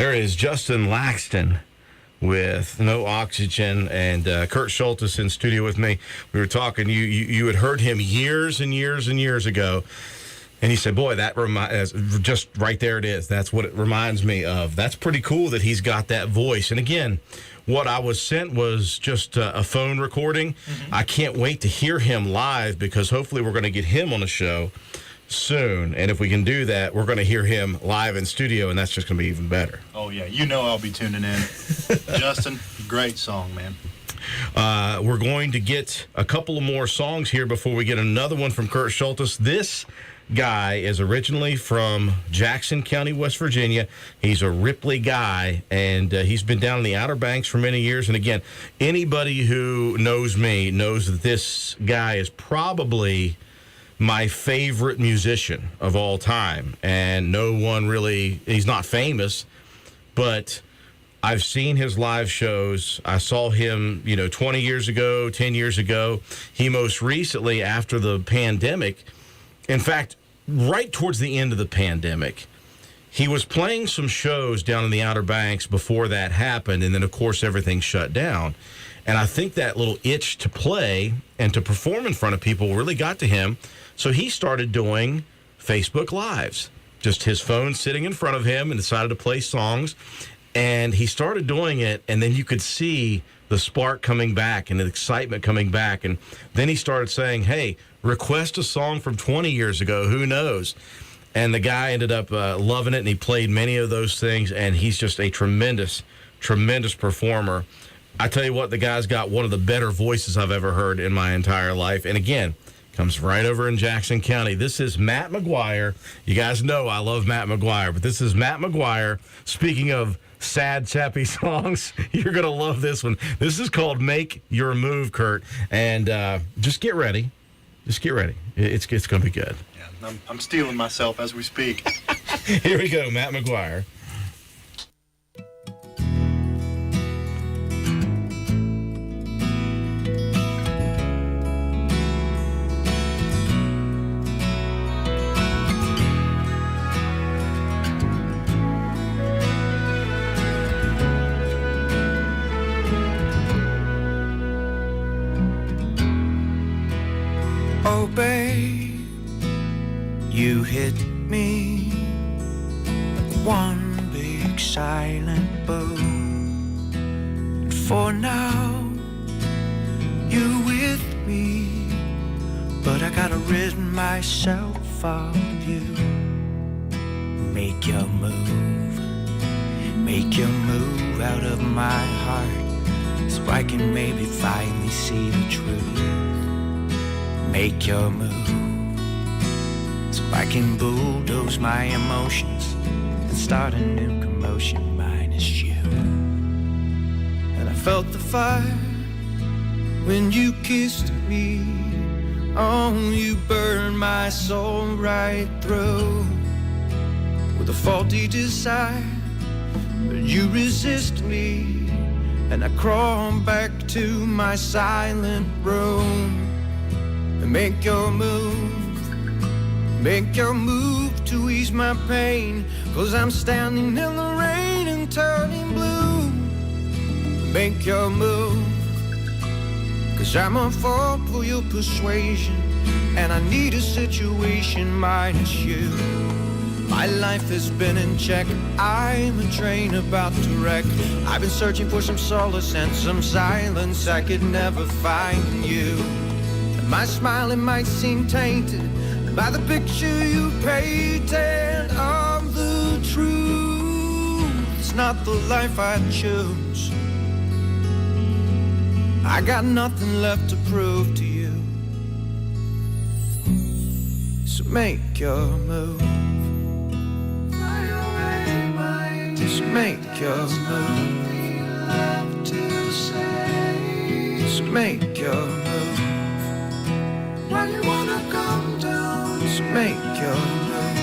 B: There is Justin Laxton with No Oxygen, and Kurt Schultes in studio with me. We were talking. You had heard him years and years and years ago, and he said, "Boy, that reminds just right there. It is. That's what it reminds me of. That's pretty cool that he's got that voice." And again, what I was sent was just a phone recording. Mm-hmm. I can't wait to hear him live because hopefully we're going to get him on the show soon, and if we can do that, we're going to hear him live in studio, and that's just going to be even better.
C: Oh yeah, you know I'll be tuning in. Justin, great song, man.
B: We're going to get a couple of more songs here before we get another one from Kurt Schultes. This guy is originally from Jackson County, West Virginia. He's a Ripley guy, and he's been down in the Outer Banks for many years. And again, anybody who knows me knows that this guy is probably my favorite musician of all time. And no one really, he's not famous, but I've seen his live shows. I saw him, 20 years ago, 10 years ago. He most recently, after the pandemic, in fact, right towards the end of the pandemic, he was playing some shows down in the Outer Banks before that happened. And then, of course, everything shut down. And I think that little itch to play and to perform in front of people really got to him. So he started doing Facebook Lives, just his phone sitting in front of him, and decided to play songs. And he started doing it, and then you could see the spark coming back and the excitement coming back. And then he started saying, hey, request a song from 20 years ago. Who knows? And the guy ended up loving it, and he played many of those things, and he's just a tremendous, tremendous performer. I tell you what, the guy's got one of the better voices I've ever heard in my entire life. And again, comes right over in Jackson County. This is Matt McGuire. You guys know I love Matt McGuire, but this is Matt McGuire. Speaking of sad, sappy songs, you're going to love this one. This is called Make Your Move, Kurt. And just get ready. Just get ready. It's going to be good.
C: Yeah, I'm stealing myself as we speak.
B: Here we go, Matt McGuire.
F: Oh, babe, you hit me like one big silent boom. And for now, you're with me, but I gotta rid myself of you. Make your move out of my heart, so I can maybe finally see the truth. Make your move, so I can bulldoze my emotions and start a new commotion minus you. And I felt the fire when you kissed me. Oh, you burned my soul right through with a faulty desire, but you resist me, and I crawl back to my silent room. Make your move to ease my pain, 'cause I'm standing in the rain and turning blue. Make your move, 'cause I'm a fall for your persuasion, and I need a situation minus you. My life has been in check, I'm a train about to wreck. I've been searching for some solace and some silence I could never find in you. My smiling might seem tainted by the picture you painted of the truth. It's not the life I chose. I got nothing left to prove to you. So make your move. Just make your move. So make your move. Why you wanna come down? Just make your move.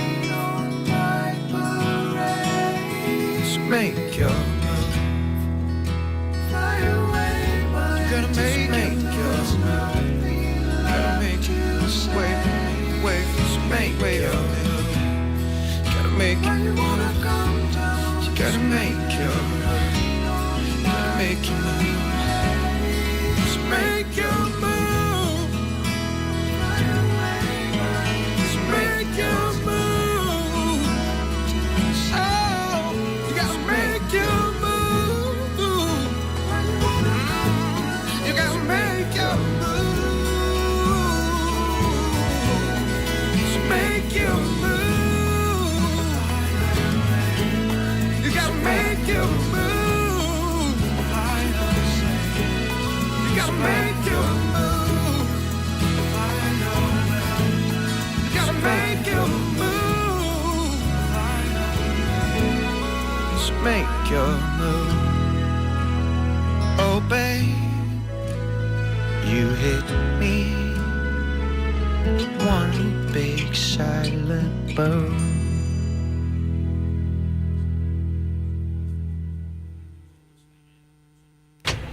F: Just make your move. Fly away, you gotta make your move. Gotta make you wait, just make your move. Gotta make you wanna come down. You Gotta make your move. Gotta make your move. Just make your move. Just make your move. Oh, you gotta make your move. You gotta make your move. Just make your move. You gotta make your move. You gotta make your move. You gotta make your move. Just make your move. Oh, babe, you hit me. One big silent boom.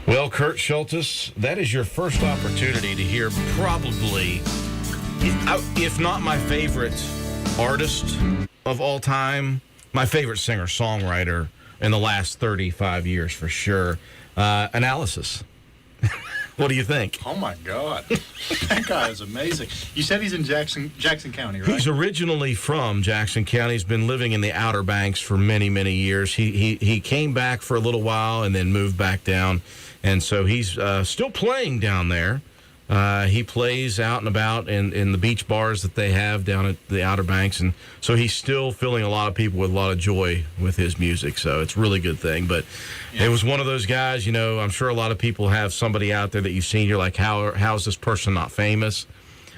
B: Well, Kurt Schultes, that is your first opportunity to hear probably, if not my favorite artist of all time, my favorite singer-songwriter in the last 35 years for sure. Analysis. What do you think?
C: Oh, my God. That guy is amazing. You said he's in Jackson County, right?
B: He's originally from Jackson County. He's been living in the Outer Banks for many, many years. He came back for a little while and then moved back down. And so he's still playing down there. He plays out and about in the beach bars that they have down at the Outer Banks. And so he's still filling a lot of people with a lot of joy with his music. So it's a really good thing. But it was one of those guys, you know, I'm sure a lot of people have somebody out there that you've seen. You're like, how is this person not famous?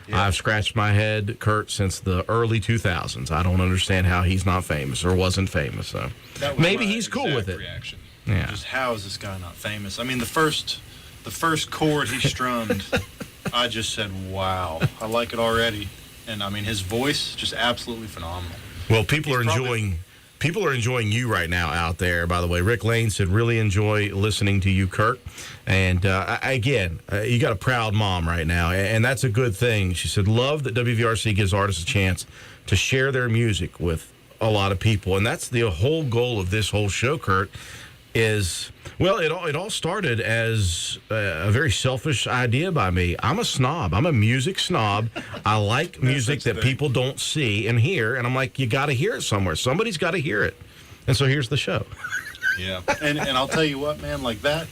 B: Yeah. I've scratched my head, Kurt, since the early 2000s. I don't understand how he's not famous or wasn't famous. So maybe he's cool with it.
C: Reaction.
B: Yeah.
C: Just how is this guy not famous? I mean, the first chord he strummed, I just said, wow, I like it already. And I mean, his voice just absolutely phenomenal.
B: Well, people are enjoying you right now out there. By the way, Rick Lane said really enjoy listening to you, Kurt. And again, you got a proud mom right now, and that's a good thing. She said, love that WVRC gives artists a chance to share their music with a lot of people, and that's the whole goal of this whole show, Kurt. Is, well, it all started as a very selfish idea by me. I'm a snob. I'm a music snob. I like music that people don't see and hear, and I'm like, you got to hear it somewhere. Somebody's got to hear it. And so here's the show.
C: Yeah. And I'll tell you what, man, like that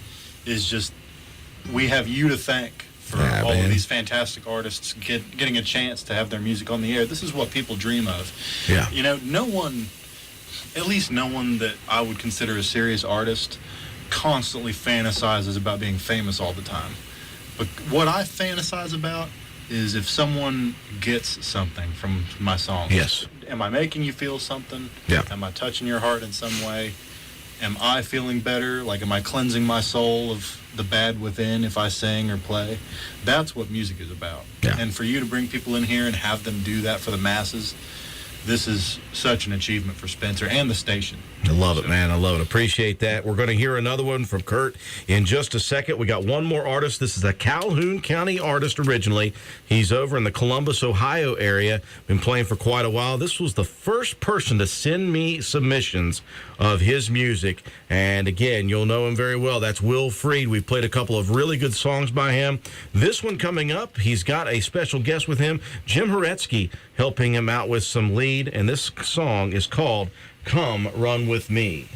C: is just, we have you to thank for all of these fantastic artists getting a chance to have their music on the air. This is what people dream of.
B: Yeah.
C: You know, no one that I would consider a serious artist constantly fantasizes about being famous all the time. But what I fantasize about is if someone gets something from my songs.
B: Yes.
C: Am I making you feel something?
B: Yeah.
C: Am I touching your heart in some way? Am I feeling better? Like, am I cleansing my soul of the bad within if I sing or play? That's what music is about.
B: Yeah.
C: And for you to bring people in here and have them do that for the masses, this is such an achievement for Spencer and the station.
B: I love it, man. I love it. Appreciate that. We're going to hear another one from Kurt in just a second. We got one more artist. This is a Calhoun County artist originally. He's over in the Columbus, Ohio area. Been playing for quite a while. This was the first person to send me submissions of his music. And again, you'll know him very well. That's Will Freed. We've played a couple of really good songs by him. This one coming up, he's got a special guest with him, Jim Horetsky, helping him out with some lead. And this song is called Come Run With Me.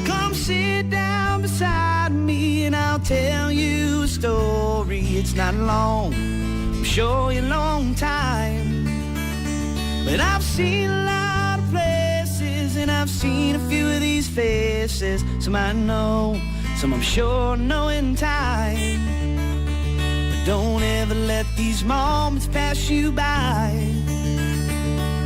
F: Come sit down beside me and I'll tell you a story. It's not long, I'm sure a long time, but I've seen a lot of places and I've seen a few of these faces. Some I know, some I'm sure know in time, but don't ever let these moments pass you by.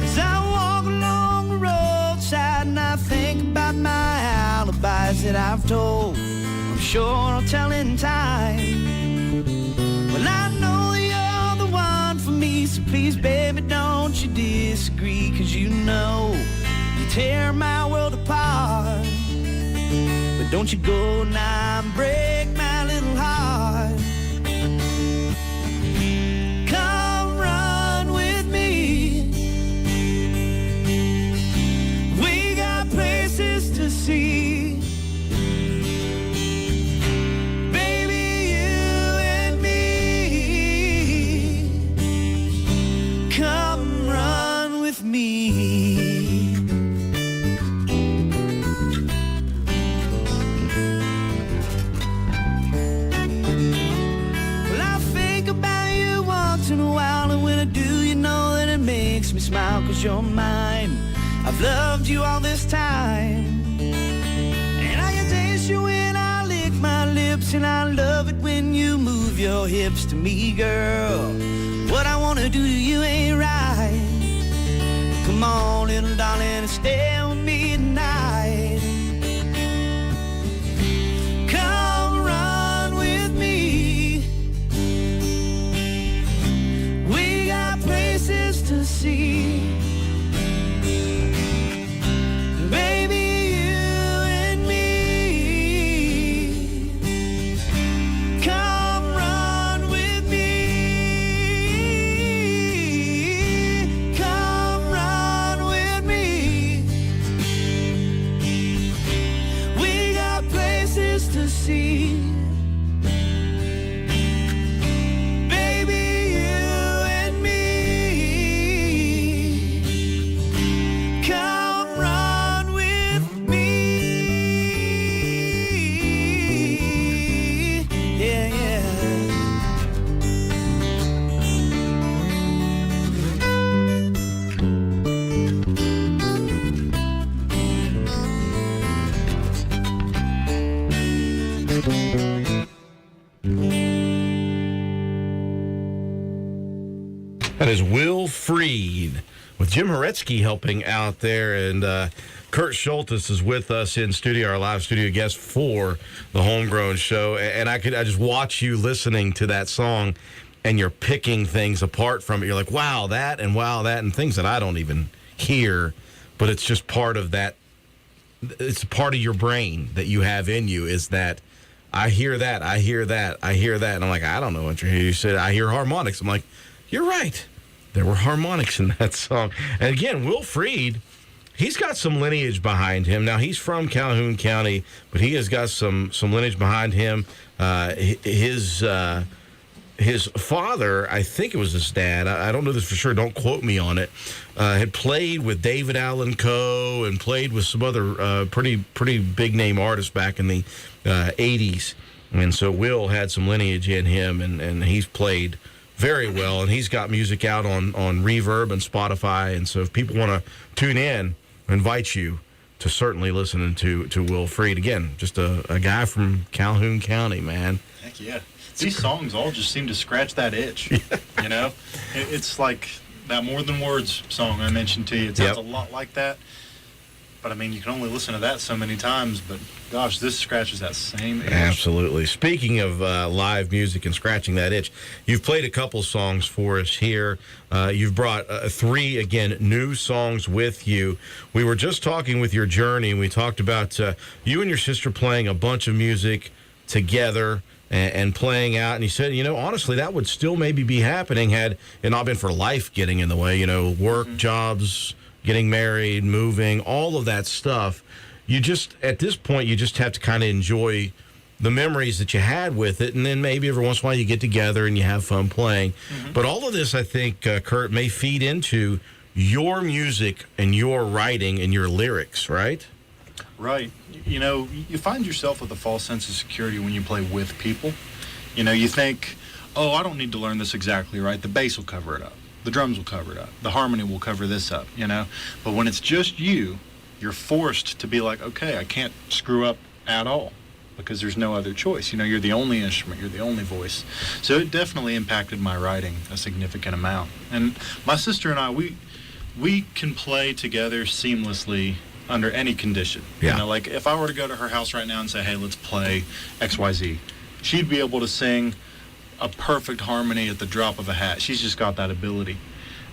F: As I walk along the roadside and I think about my alibis that I've told, I'm sure I'll tell in time. Well, I know you're the one for me, so please, baby, don't you you know you tear my world apart. But don't you go now and break my little heart. Come run with me. We got places to see. Baby, you and me. Come run with me. Well, I think about you once in a while, and when I do, you know that it makes me smile, 'cause you're mine. I've loved you all this time, and I can taste you when I lick my lips, and I love it when you move your hips to me, girl. What I wanna do to you ain't right. Come on, little darling, and stay with me tonight. Come run with me. We got places to see. Baby, you and me. Come run with me. Come run with me. We got places to see. Baby, you and me. Come run with me. Yeah, yeah.
B: That is Will Freed with Jim Horetsky helping out there, and Kurt Schultes is with us in studio, our live studio guest for the HomeGrown show. And I just watch you listening to that song, and you're picking things apart from it. You're like, wow, that, and things that I don't even hear, but it's just part of that. It's part of your brain that you have in you, is that I hear that, I hear that, I hear that. And I'm like, I don't know what you're hearing. You said, I hear harmonics. I'm like, you're right. There were harmonics in that song. And again, Will Freed, he's got some lineage behind him. Now, he's from Calhoun County, but he has got some lineage behind him. His father, I think it was his dad, I don't know this for sure, don't quote me on it, had played with David Allan Coe and played with some other pretty big name artists back in the 80s. And so Will had some lineage in him, and he's played very well, and he's got music out on Reverb and Spotify. And so if people want to tune in, I invite you to certainly listen to Will Freed. Again, just a guy from Calhoun County, man.
C: Heck yeah. These songs all just seem to scratch that itch, you know? It's like that More Than Words song I mentioned to you. It sounds a lot like that. But, I mean, you can only listen to that so many times. But, gosh, this scratches that same itch.
B: Absolutely. Speaking of live music and scratching that itch, you've played a couple songs for us here. You've brought 3, again, new songs with you. We were just talking with your journey, and we talked about you and your sister playing a bunch of music together and playing out. And you said, you know, honestly, that would still maybe be happening had it not been for life getting in the way, you know, work, jobs, getting married, moving, all of that stuff. You just, at this point, you just have to kind of enjoy the memories that you had with it, and then maybe every once in a while you get together and you have fun playing. But all of this, I think, Kurt, may feed into your music and your writing and your lyrics, right?
C: Right. You know, you find yourself with a false sense of security when you play with people. You know, you think, oh, I don't need to learn this exactly right. The bass will cover it up. The drums will cover it up. The harmony will cover this up, you know. But when it's just you, you're forced to be like, okay, I can't screw up at all because there's no other choice. You know, you're the only instrument. You're the only voice. So it definitely impacted my writing a significant amount. And my sister and I, we can play together seamlessly under any condition.
B: Yeah.
C: You know, like if I were to go to her house right now and say, hey, let's play XYZ, she'd be able to sing a perfect harmony at the drop of a hat. She's just got that ability.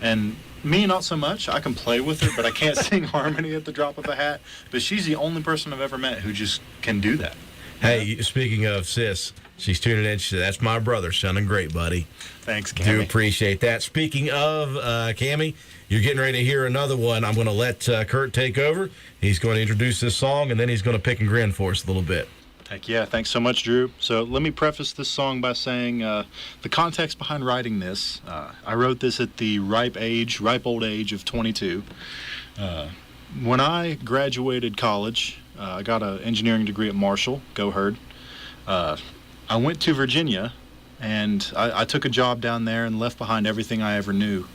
C: And me, not so much. I can play with her, but I can't sing harmony at the drop of a hat. But she's the only person I've ever met who just can do that.
B: Hey, speaking of sis, she's tuning in. She said, "That's my brother, sounding great, buddy."
C: Thanks,
B: Do
C: Cammy.
B: appreciate that. Speaking of Cammy, you're getting ready to hear another one. I'm going to let Kurt take over. He's going to introduce this song, and then he's going to pick and grin for us a little bit.
C: Heck yeah, thanks so much, Drew. So let me preface this song by saying the context behind writing this. I wrote this at the ripe old age of 22. When I graduated college, I got an engineering degree at Marshall, go Herd. I went to Virginia, and I took a job down there and left behind everything I ever knew.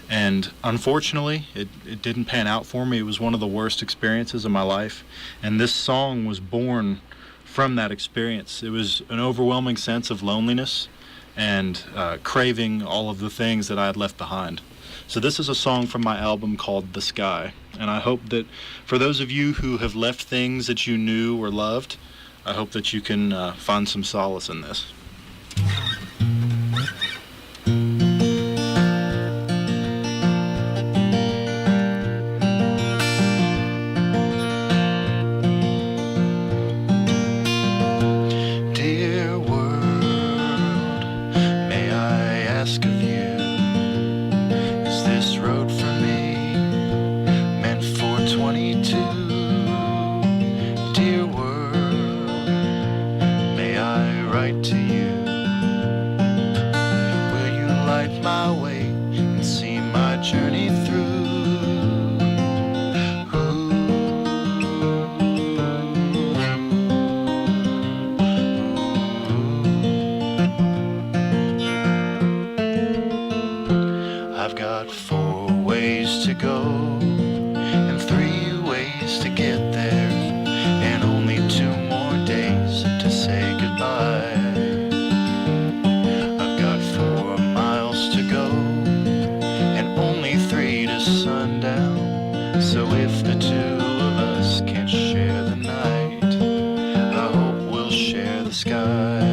C: And unfortunately, it didn't pan out for me. It was one of the worst experiences of my life. And this song was born from that experience. It was an overwhelming sense of loneliness and craving all of the things that I had left behind. So this is a song from my album called The Sky. And I hope that for those of you who have left things that you knew or loved, I hope that you can find some solace in this. Dear world, may I ask of you, is this road for me meant for 22? Dear world, may I write to you? Will you light my way and see my journey through? I've got 4 ways to go and 3 ways to get there, and only 2 more days to say goodbye. I've got 4 miles to go and only 3 to sundown. So if the 2 of us can't share the night, I hope we'll share the sky.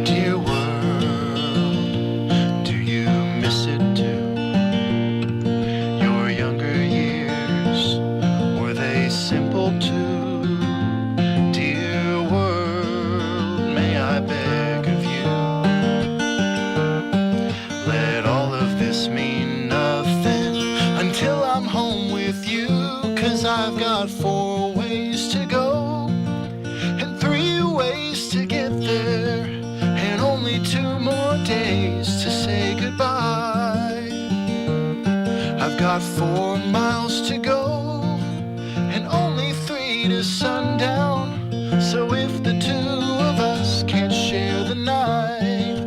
C: Dear world, do you miss it too? Your younger years, were they simple too? Dear world, may I beg of you, let all of this mean nothing until I'm home with you. 'Cause I've got 4 ways to go and 3 ways to get there, and only 2 more days to say goodbye. I've got 4 miles to go and only 3 to sundown. So if the 2 of us can't share the night,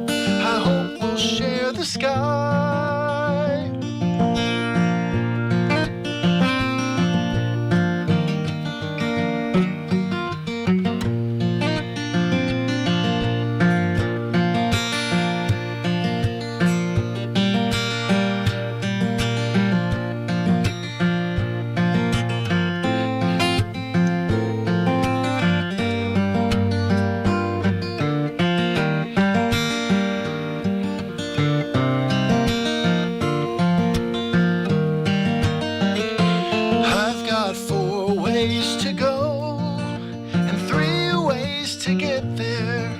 C: I hope we'll share the sky. I've got 4 ways to go and 3 ways to get there,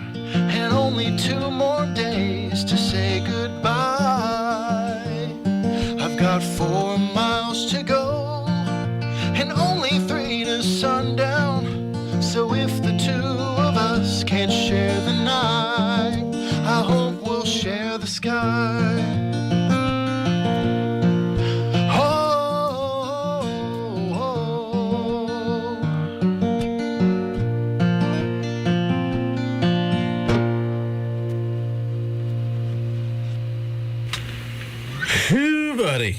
C: and only 2 more days to say goodbye. I've got 4 miles to go and only 3 to sundown. So if the 2 of us can't share the night, I hope we'll share the sky. Oh, oh, oh.
B: Phew, buddy.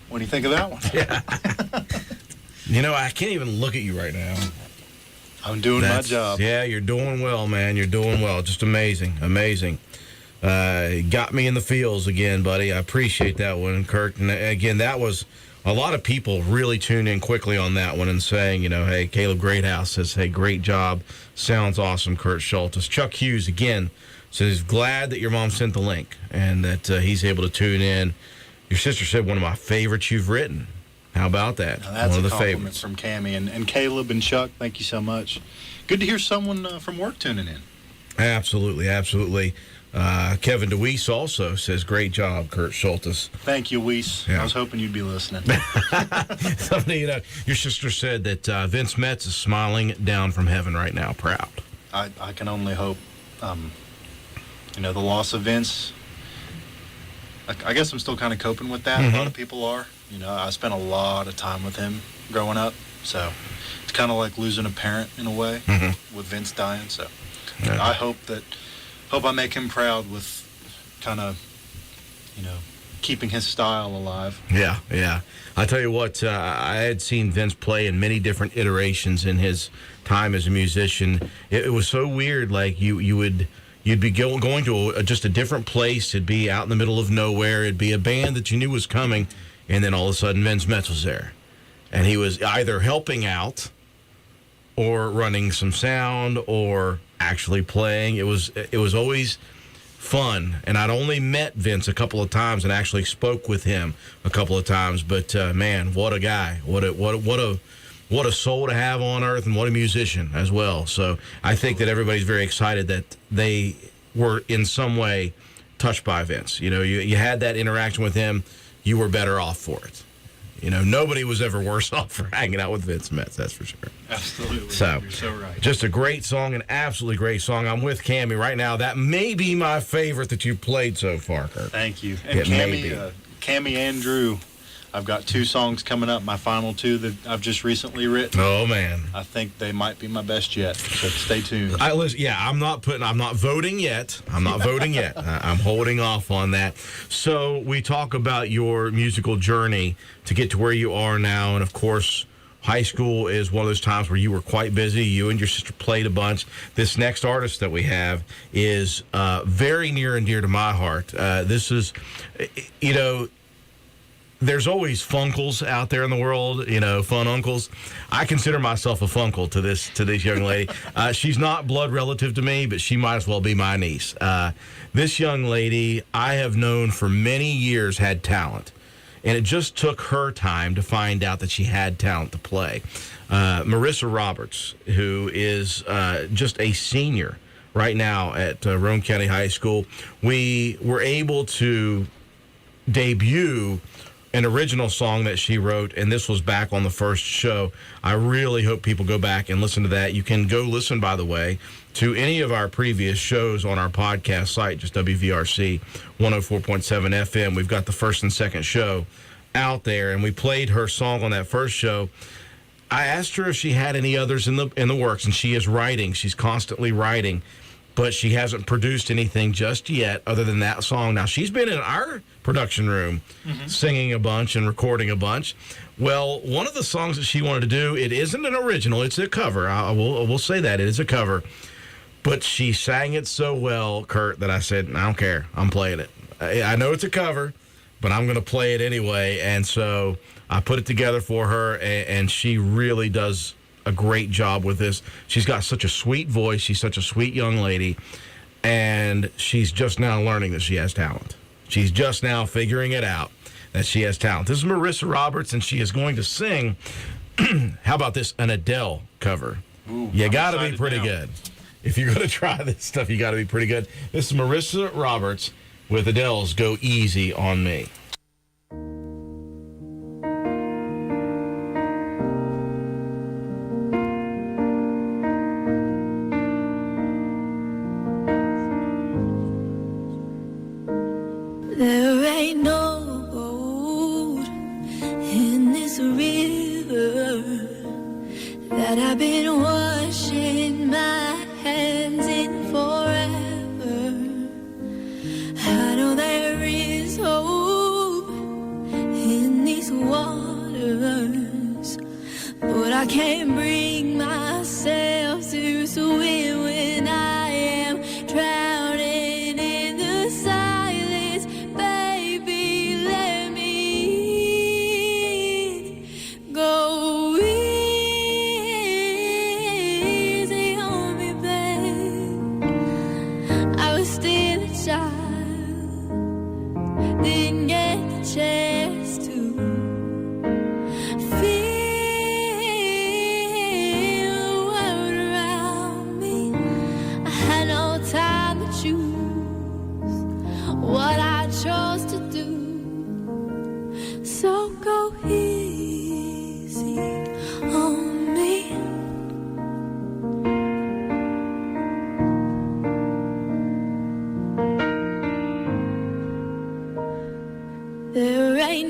C: What do you think of that one?
B: You know, I can't even look at you right now.
C: I'm doing my job.
B: Yeah, you're doing well, man. You're doing well. Just amazing. Amazing. got me in the feels again, buddy. I appreciate that one, Kurt. And again, that was a lot of people really tuned in quickly on that one and saying, hey, Caleb Greathouse says, hey, great job. Sounds awesome, Kurt Schultes. Chuck Hughes, again, says, glad that your mom sent the link and that he's able to tune in. Your sister said one of my favorites you've written. How about that?
C: Now, that's
B: one of the
C: compliment
B: favorites
C: from Cammie. And Caleb and Chuck, thank you so much. Good to hear someone from work tuning in.
B: Absolutely, absolutely. Kevin DeWeese also says, great job, Kurt Schultes.
C: Thank you, Weiss.
B: Yeah.
C: I was hoping you'd be listening.
B: Your sister said that Vince Metz is smiling down from heaven right now, proud.
C: I can only hope. The loss of Vince, I guess I'm still kind of coping with that. A lot of people are. I spent a lot of time with him growing up, so it's kind of like losing a parent in a way with Vince dying. So I hope I make him proud with kind of, keeping his style alive.
B: Yeah. I tell you what, I had seen Vince play in many different iterations in his time as a musician. It was so weird. Like you'd be going to just a different place. It'd be out in the middle of nowhere. It'd be a band that you knew was coming, and then all of a sudden Vince Metz was there, and he was either helping out or running some sound or actually playing. It was always fun, and I'd only met Vince a couple of times and actually spoke with him a couple of times. But man, what a guy! What a soul to have on earth, and what a musician as well. So I think that everybody's very excited that they were in some way touched by Vince. You had that interaction with him. You were better off for it. Nobody was ever worse off for hanging out with Vince Metz, that's for sure.
C: Absolutely.
B: So,
C: you're so right.
B: Just a great song, an absolutely great song. I'm with Cammie right now. That may be my favorite that you've played so far, Kurt.
C: Thank you. And
B: It may be.
C: Cammie and Drew, I've got 2 songs coming up, my final 2 that I've just recently written.
B: Oh, man.
C: I think they might be my best yet, so stay tuned.
B: I'm not voting yet. I'm holding off on that. So we talk about your musical journey to get to where you are now, and of course, high school is one of those times where you were quite busy. You and your sister played a bunch. This next artist that we have is very near and dear to my heart. This is, there's always funkles out there in the world, fun uncles. I consider myself a funkle to this young lady. She's not blood relative to me, but she might as well be my niece. This young lady I have known for many years had talent, and it just took her time to find out that she had talent to play. Marissa Roberts, who is just a senior right now at Roane County High School, we were able to debut an original song that she wrote, and this was back on the first show. I really hope people go back and listen to that. You can go listen, by the way, to any of our previous shows on our podcast site, just WVRC 104.7 FM. We've got the first and second show out there, and we played her song on that first show. I asked her if she had any others in the works, and she is writing. She's constantly writing, but she hasn't produced anything just yet other than that song. Now, she's been in our production room singing a bunch and recording a bunch. Well, one of the songs that she wanted to do, it isn't an original, it's a cover. I will say that. It is a cover. But she sang it so well, Kurt, that I said, I don't care. I'm playing it. I know it's a cover, but I'm going to play it anyway. And so I put it together for her, and she really does a great job with this. She's got such a sweet voice. She's such a sweet young lady, and she's just now learning that she has talent. She's just now figuring it out that she has talent. This is Marissa Roberts, and she is going to sing, how about this, an Adele cover.
C: Ooh,
B: you
C: I'm
B: got to be
C: excited
B: pretty
C: now.
B: good. If you're going to try this stuff, you got to be pretty good. This is Marissa Roberts with Adele's Go Easy on Me.
D: There ain't no gold in this river that I've been washing my hands in forever. I know there is hope in these waters, but I can't bring myself to swim when I am drowning in the sea.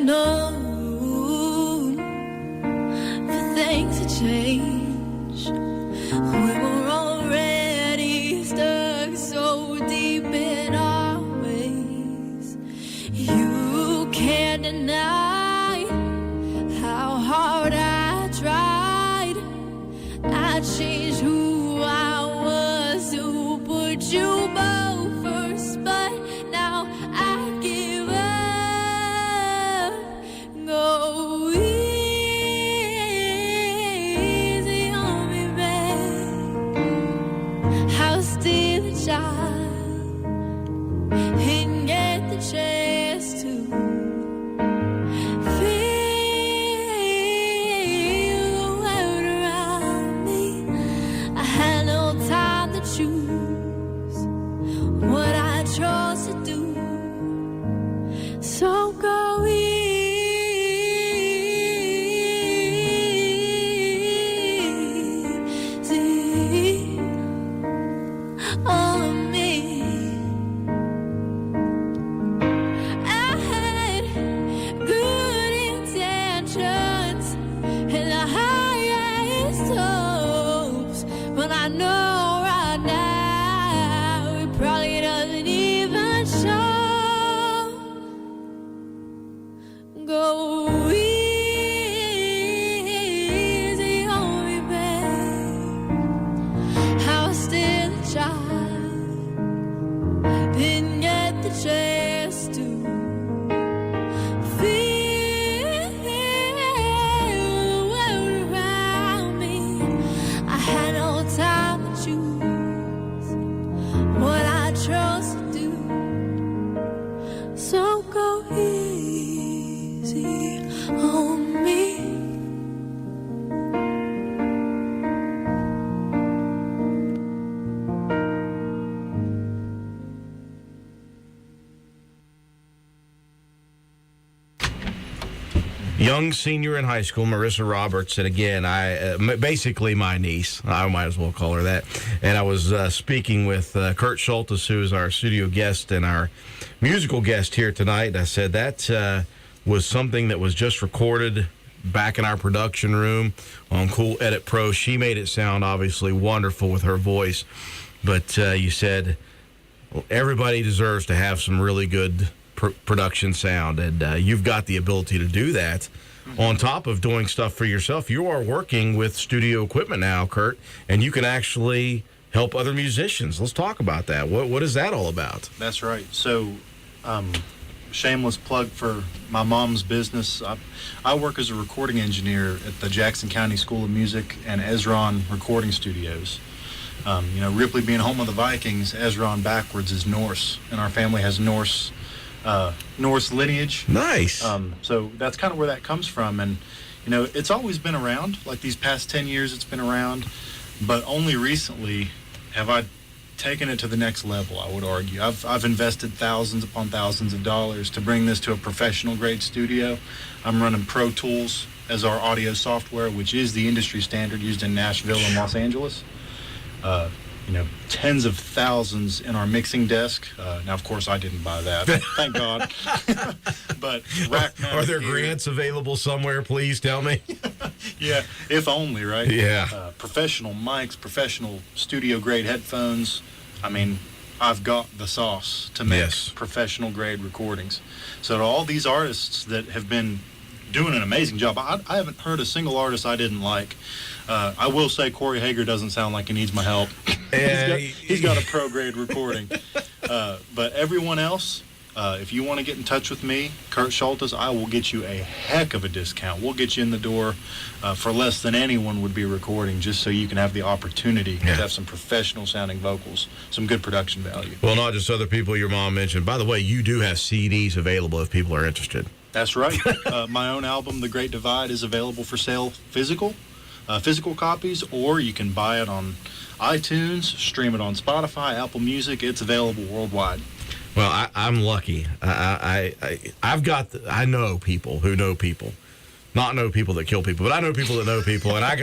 D: known for things to change. We were already stuck so deep in our ways. You can't deny how hard I tried. I changed who I was to put you both first, but now I give up. Go easy on me, babe. I was still a child, didn't get the chance to feel the world around me. I had no time to choose what I chose to do. So go easy on me. I had good intentions and the highest hopes, but I know right now it probably doesn't even show. Go easy on me, babe. I was still a child, didn't get the chance to feel the world around me. I had no time to choose what I chose to do. So go easy on me.
B: Young senior in high school, Marissa Roberts, and again, basically my niece. I might as well call her that. And I was speaking with Kurt Schultes, who is our studio guest and our musical guest here tonight. I said that was something that was just recorded back in our production room on Cool Edit Pro. She made it sound obviously wonderful with her voice, but you said everybody deserves to have some really good production sound, and you've got the ability to do that. On top of doing stuff for yourself, you are working with studio equipment now, Kurt, and you can actually help other musicians. Let's talk about that. What is that all about?
C: That's right. So, shameless plug for my mom's business. I work as a recording engineer at the Jackson County School of Music and Ezron Recording Studios. Ripley being home of the Vikings, Ezron backwards is Norse, and our family has Norse lineage.
B: Nice.
C: So that's kind of where that comes from. And, it's always been around. Like these past 10 years, it's been around. But only recently have I taken it to the next level, I would argue. I've invested thousands upon thousands of dollars to bring this to a professional-grade studio. I'm running Pro Tools as our audio software, which is the industry standard used in Nashville and Los Angeles. Tens of thousands in our mixing desk. Now, of course, I didn't buy that. Thank God. But
B: are there grants available somewhere? Please tell me.
C: Yeah, if only, right?
B: Yeah.
C: Professional mics, professional studio-grade headphones. I mean, I've got the sauce to make professional-grade recordings. So to all these artists that have been doing an amazing job, I haven't heard a single artist I didn't like. I will say Corey Hager doesn't sound like he needs my help. He's got a pro-grade recording. But everyone else, if you want to get in touch with me, Kurt Schultes, I will get you a heck of a discount. We'll get you in the door for less than anyone would be recording, just so you can have the opportunity to have some professional-sounding vocals, some good production value.
B: Well, not just other people your mom mentioned. By the way, you do have CDs available if people are interested.
C: That's right. My own album, The Great Divide, is available for sale physical copies, or you can buy it on iTunes, stream it on Spotify, Apple Music. It's available worldwide.
B: Well, I'm lucky. I know people who know people. Not know people that kill people, but I know people that know people, and I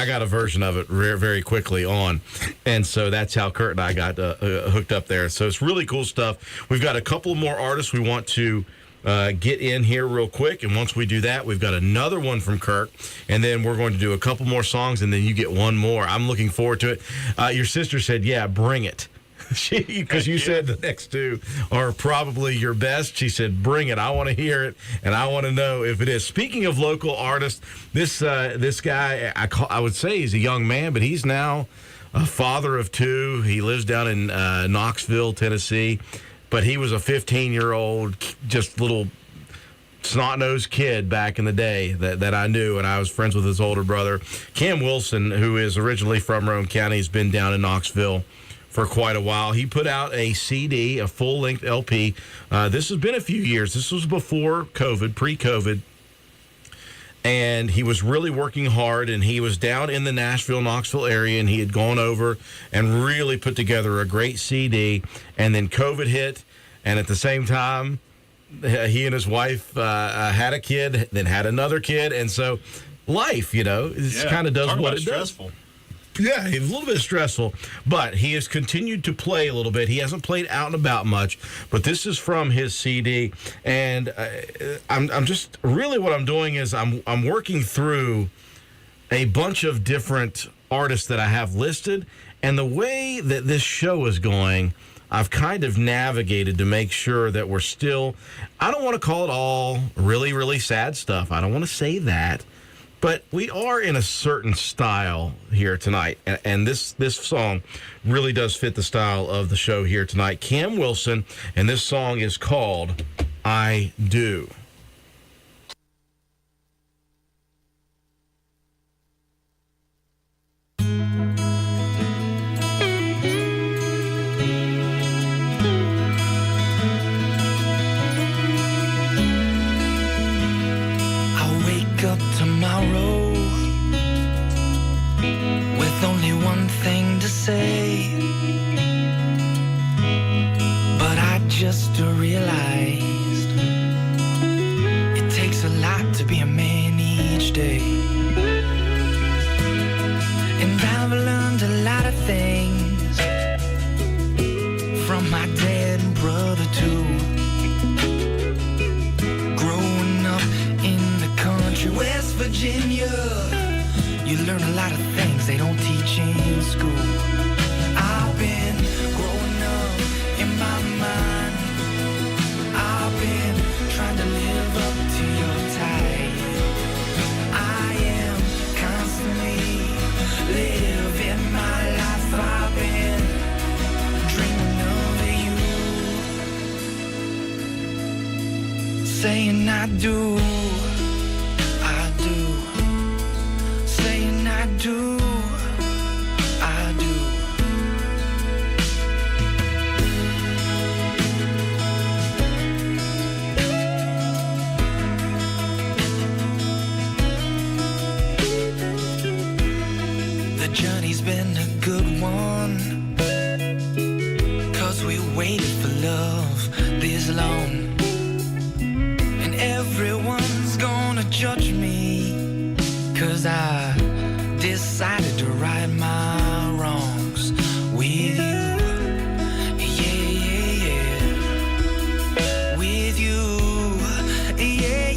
B: got a version of it very, very quickly on, and so that's how Kurt and I got hooked up there. So it's really cool stuff. We've got a couple more artists we want to get in here real quick. And once we do that, we've got another one from Kirk. And then we're going to do a couple more songs, and then you get one more. I'm looking forward to it. Your sister said, yeah, bring it. Because you said the next two are probably your best. She said, bring it. I want to hear it, and I want to know if it is. Speaking of local artists, this guy, I would say he's a young man, but he's now a father of two. He lives down in Knoxville, Tennessee, but he was a 15-year-old, just little snot-nosed kid back in the day that I knew, and I was friends with his older brother. Cam Wilson, who is originally from Roane County, has been down in Knoxville for quite a while. He put out a CD, a full-length LP. This has been a few years. This was before COVID, pre-COVID. And he was really working hard, and he was down in the Nashville, Knoxville area, and he had gone over and really put together a great CD. And then COVID hit, and at the same time, he and his wife had a kid, then had another kid. And so life, it kind of does what it
C: stressful.
B: does. Yeah, it was a little bit stressful, but he has continued to play a little bit. He hasn't played out and about much, but this is from his CD, and I'm just really what I'm doing is I'm working through a bunch of different artists that I have listed, and the way that this show is going, I've kind of navigated to make sure that we're still, I don't want to call it all really, really sad stuff. I don't want to say that. But we are in a certain style here tonight, and this song really does fit the style of the show here tonight. Cam Wilson, and this song is called I Do.
F: Up tomorrow with only one thing to say, but I just realized it takes a lot to be a man each day, and I've learned a lot of things from my dad and brother too. West Virginia, you learn a lot of things they don't teach in school. I've been growing up in my mind. I've been trying to live up to your type. I am constantly living my life. I've been dreaming of you, saying I do. I do. The journey's been a good one, 'cause we waited for love this long, and everyone's gonna judge me, 'cause I decided to right my wrongs with you. Yeah, with you. Yeah.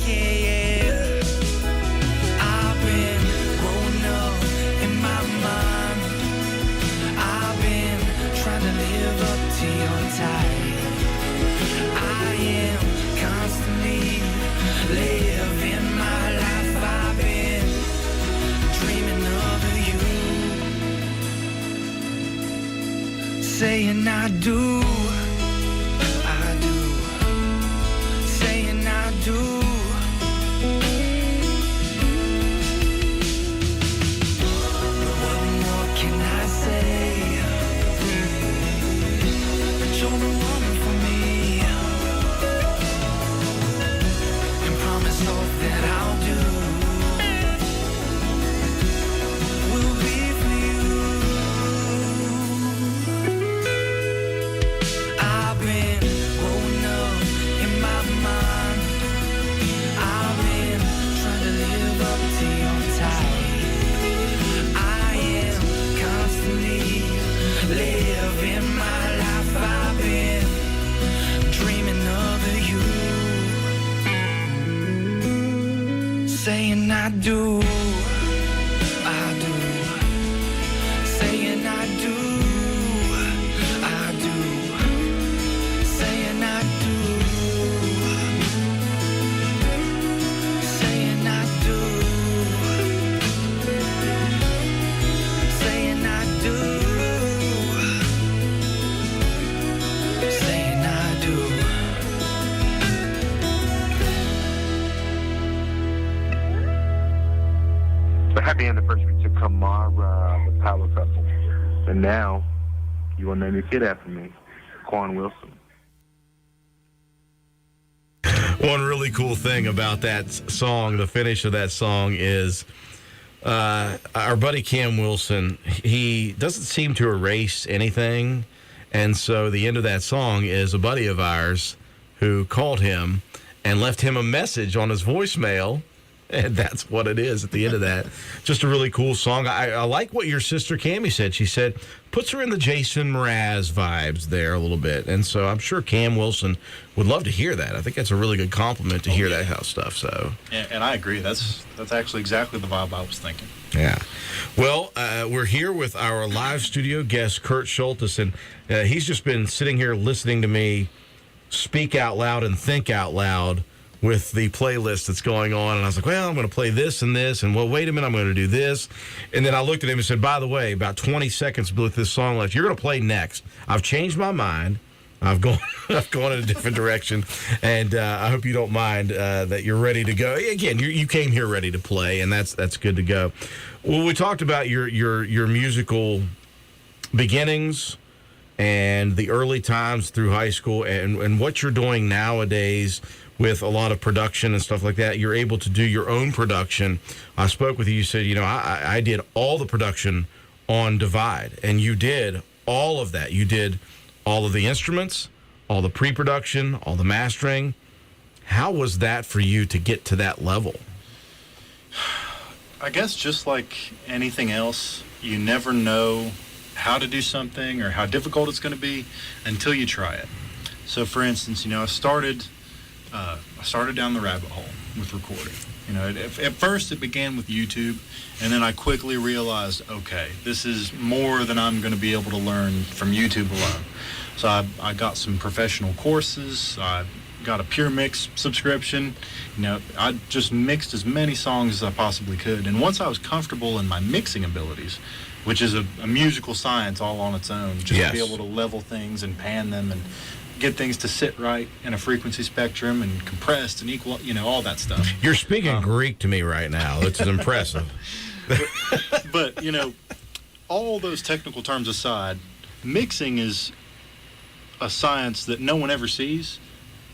F: I've been growing up in my mind. I've been trying to live up to your type. I am constantly living my life. I've been dreaming of you, saying I do, saying I do. What more can I say? But you're the woman for me, and promise all that I'll do will be for you. saying I do. I do. Saying I do. I do. Saying I do. Saying I do. Saying I do. Saying I do.
G: The happy anniversary to Kamara, the power couple. And now, you will name your kid after me, Quan Wilson.
B: One really cool thing about that song, the finish of that song, is our buddy Cam Wilson, he doesn't seem to erase anything. And so the end of that song is a buddy of ours who called him and left him a message on his voicemail. And that's what it is at the end of that. Just a really cool song. I like what your sister Cammie said. She said, puts her in the Jason Mraz vibes there a little bit. And so I'm sure Cam Wilson would love to hear that. I think that's a really good compliment to hear that kind of stuff. So,
C: And I agree. That's actually exactly the vibe I was thinking.
B: yeah. Well, we're here with our live studio guest, Kurt Schultes, and he's just been sitting here listening to me speak out loud and think out loud with the playlist that's going on. And I was like, well, I'm going to play this, and well, wait a minute, I'm going to do this. And then I looked at him and said, by the way, about 20 seconds with this song left, you're going to play next. I've changed my mind. I've gone in a different direction, and I hope you don't mind that you're ready to go. Again, you came here ready to play, and that's good to go. Well, we talked about your musical beginnings and the early times through high school, and what you're doing nowadays with a lot of production and stuff like that. You're able to do your own production. I spoke with you. You said, I did all the production on Divide, and you did all of that. You did all of the instruments, all the pre-production, all the mastering. How was that for you to get to that level?
C: I guess just like anything else, you never know how to do something or how difficult it's going to be until you try it. So, for instance, I started down the rabbit hole with recording. At first it began with YouTube, and then I quickly realized, okay, this is more than I'm going to be able to learn from YouTube alone. So I got some professional courses. I got a Pure Mix subscription. I just mixed as many songs as I possibly could. And once I was comfortable in my mixing abilities, which is a musical science all on its own, just to be able to level things and pan them and get things to sit right in a frequency spectrum and compressed and equal, all that stuff.
B: You're speaking Greek to me right now. It's impressive.
C: But all those technical terms aside, mixing is a science that no one ever sees,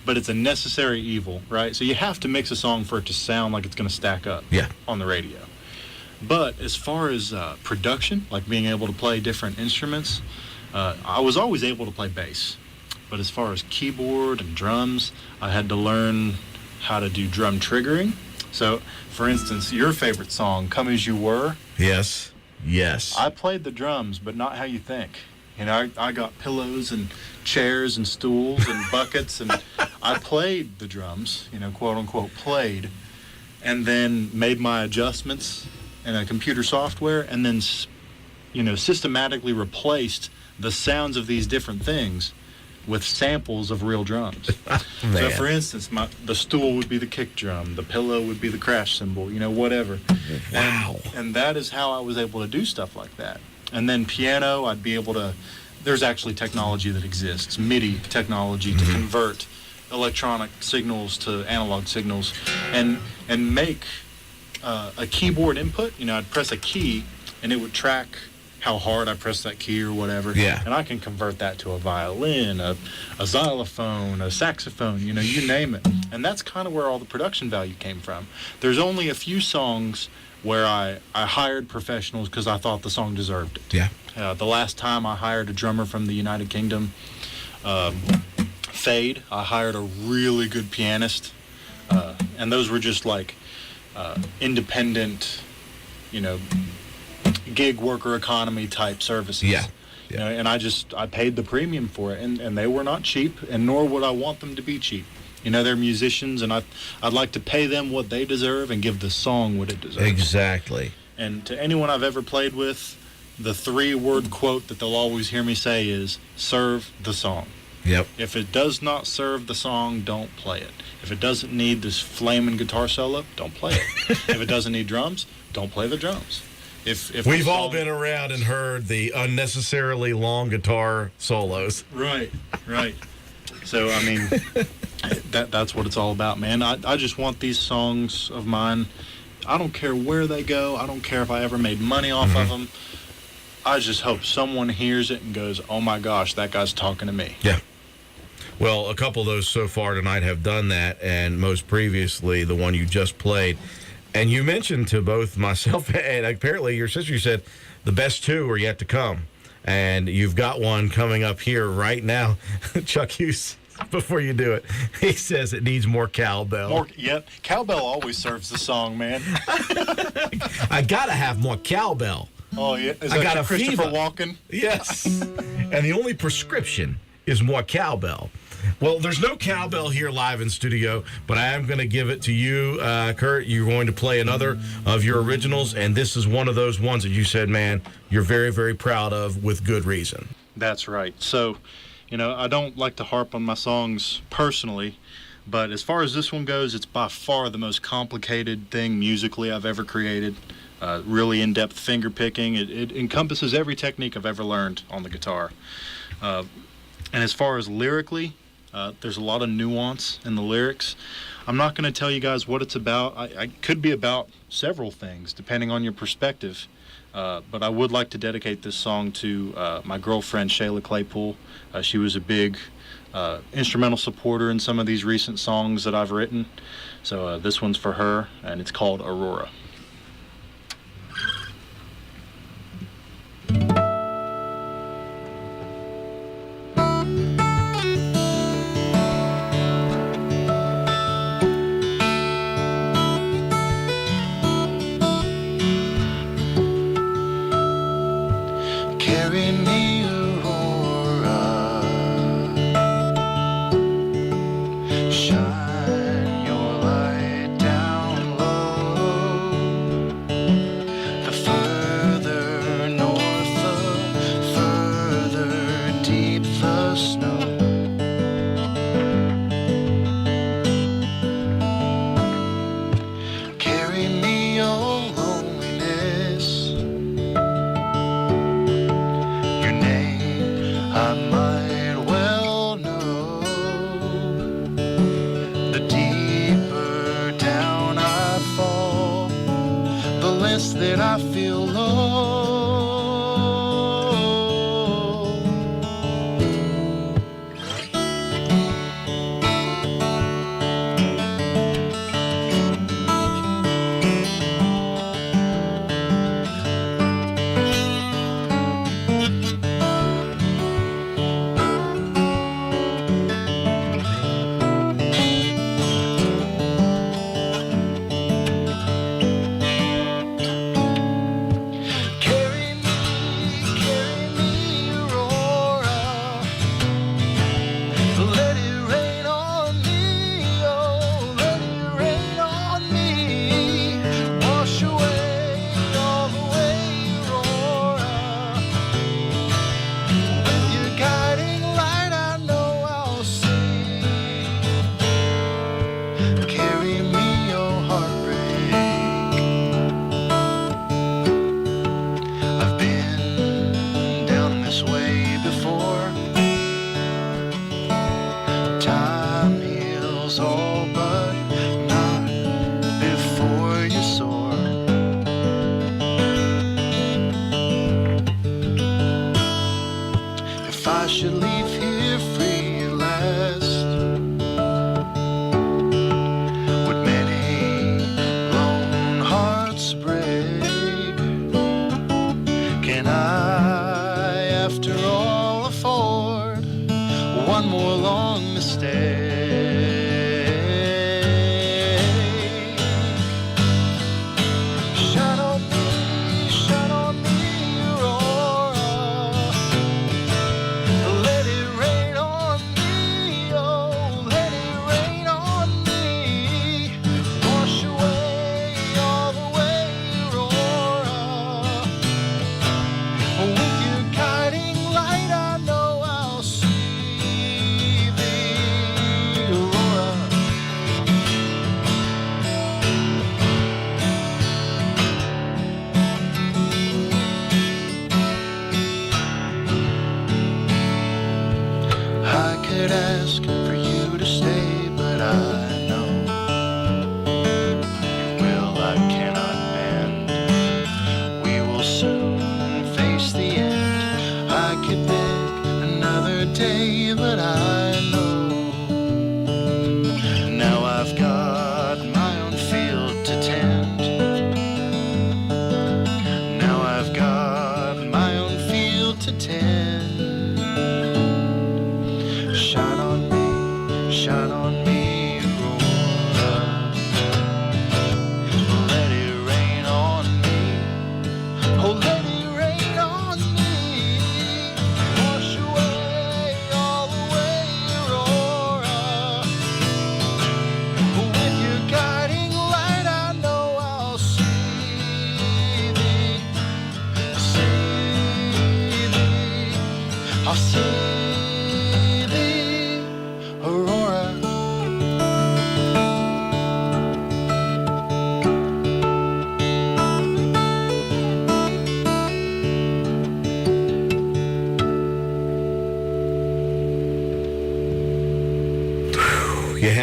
C: but it's a necessary evil, right? So you have to mix a song for it to sound like it's going to stack up on the radio. But as far as production, like being able to play different instruments, I was always able to play bass. But as far as keyboard and drums, I had to learn how to do drum triggering. So, for instance, your favorite song, Come As You Were.
B: Yes.
C: I played the drums, but not how you think. I got pillows and chairs and stools and buckets, and I played the drums, quote unquote played, and then made my adjustments in a computer software, and then, systematically replaced the sounds of these different things with samples of real drums. So, for instance, the stool would be the kick drum, the pillow would be the crash cymbal, whatever.
B: Wow.
C: And that is how I was able to do stuff like that. And then piano, I'd be able to, there's actually technology that exists, MIDI technology to convert electronic signals to analog signals and make a keyboard input. I'd press a key and it would track how hard I press that key or whatever.
B: Yeah.
C: And I can convert that to a violin, a xylophone, a saxophone, you name it. And that's kind of where all the production value came from. There's only a few songs where I hired professionals because I thought the song deserved it.
B: Yeah.
C: The last time I hired a drummer from the United Kingdom, Fade, I hired a really good pianist. And those were just like independent, gig worker economy type services.
B: Yeah.
C: And I paid the premium for it, and they were not cheap, and nor would I want them to be cheap. You know, they're musicians, and I'd like to pay them what they deserve and give the song what it deserves.
B: Exactly.
C: And to anyone I've ever played with, the 3-word quote that they'll always hear me say is, serve the song.
B: Yep.
C: If it does not serve the song, don't play it. If it doesn't need this flaming guitar solo, don't play it. If it doesn't need drums, don't play the drums. If
B: We've all been around and heard the unnecessarily long guitar solos.
C: Right. So, I mean, that's what it's all about, man. I just want these songs of mine. I don't care where they go. I don't care if I ever made money off of them. I just hope someone hears it and goes, oh, my gosh, that guy's talking to me.
B: Yeah. Well, a couple of those so far tonight have done that, and most previously the one you just played. And you mentioned to both myself and apparently your sister, you said the best two are yet to come. And you've got one coming up here right now. Chuck Hughes, before you do it, he says it needs more cowbell.
C: Yep. Cowbell always serves the song, man.
B: I got to have more cowbell.
C: Oh, yeah. Is
B: I
C: that
B: got
C: your
B: a
C: Christopher
B: fever.
C: Walken?
B: Yes. And the only prescription is more cowbell. Well, there's no cowbell here live in studio, but I am going to give it to you, Kurt. You're going to play another of your originals, and this is one of those ones that you said, man, you're very, very proud of with good reason.
C: That's right. So, you know, I don't like to harp on my songs personally, but as far as this one goes, it's by far the most complicated thing musically I've ever created. Really in-depth finger picking. It encompasses every technique I've ever learned on the guitar. And as far as lyrically, there's a lot of nuance in the lyrics. I'm not going to tell you guys what it's about. I could be about several things, depending on your perspective. But I would like to dedicate this song to my girlfriend, Shayla Claypool. She was a big instrumental supporter in some of these recent songs that I've written. So this one's for her, and it's called Aurora.
F: Carry me, Aurora. Shine your light down low. The further north, the further deep the snow. Carry me, oh loneliness. Your name I might well know. The deeper down I fall, the less that I feel low.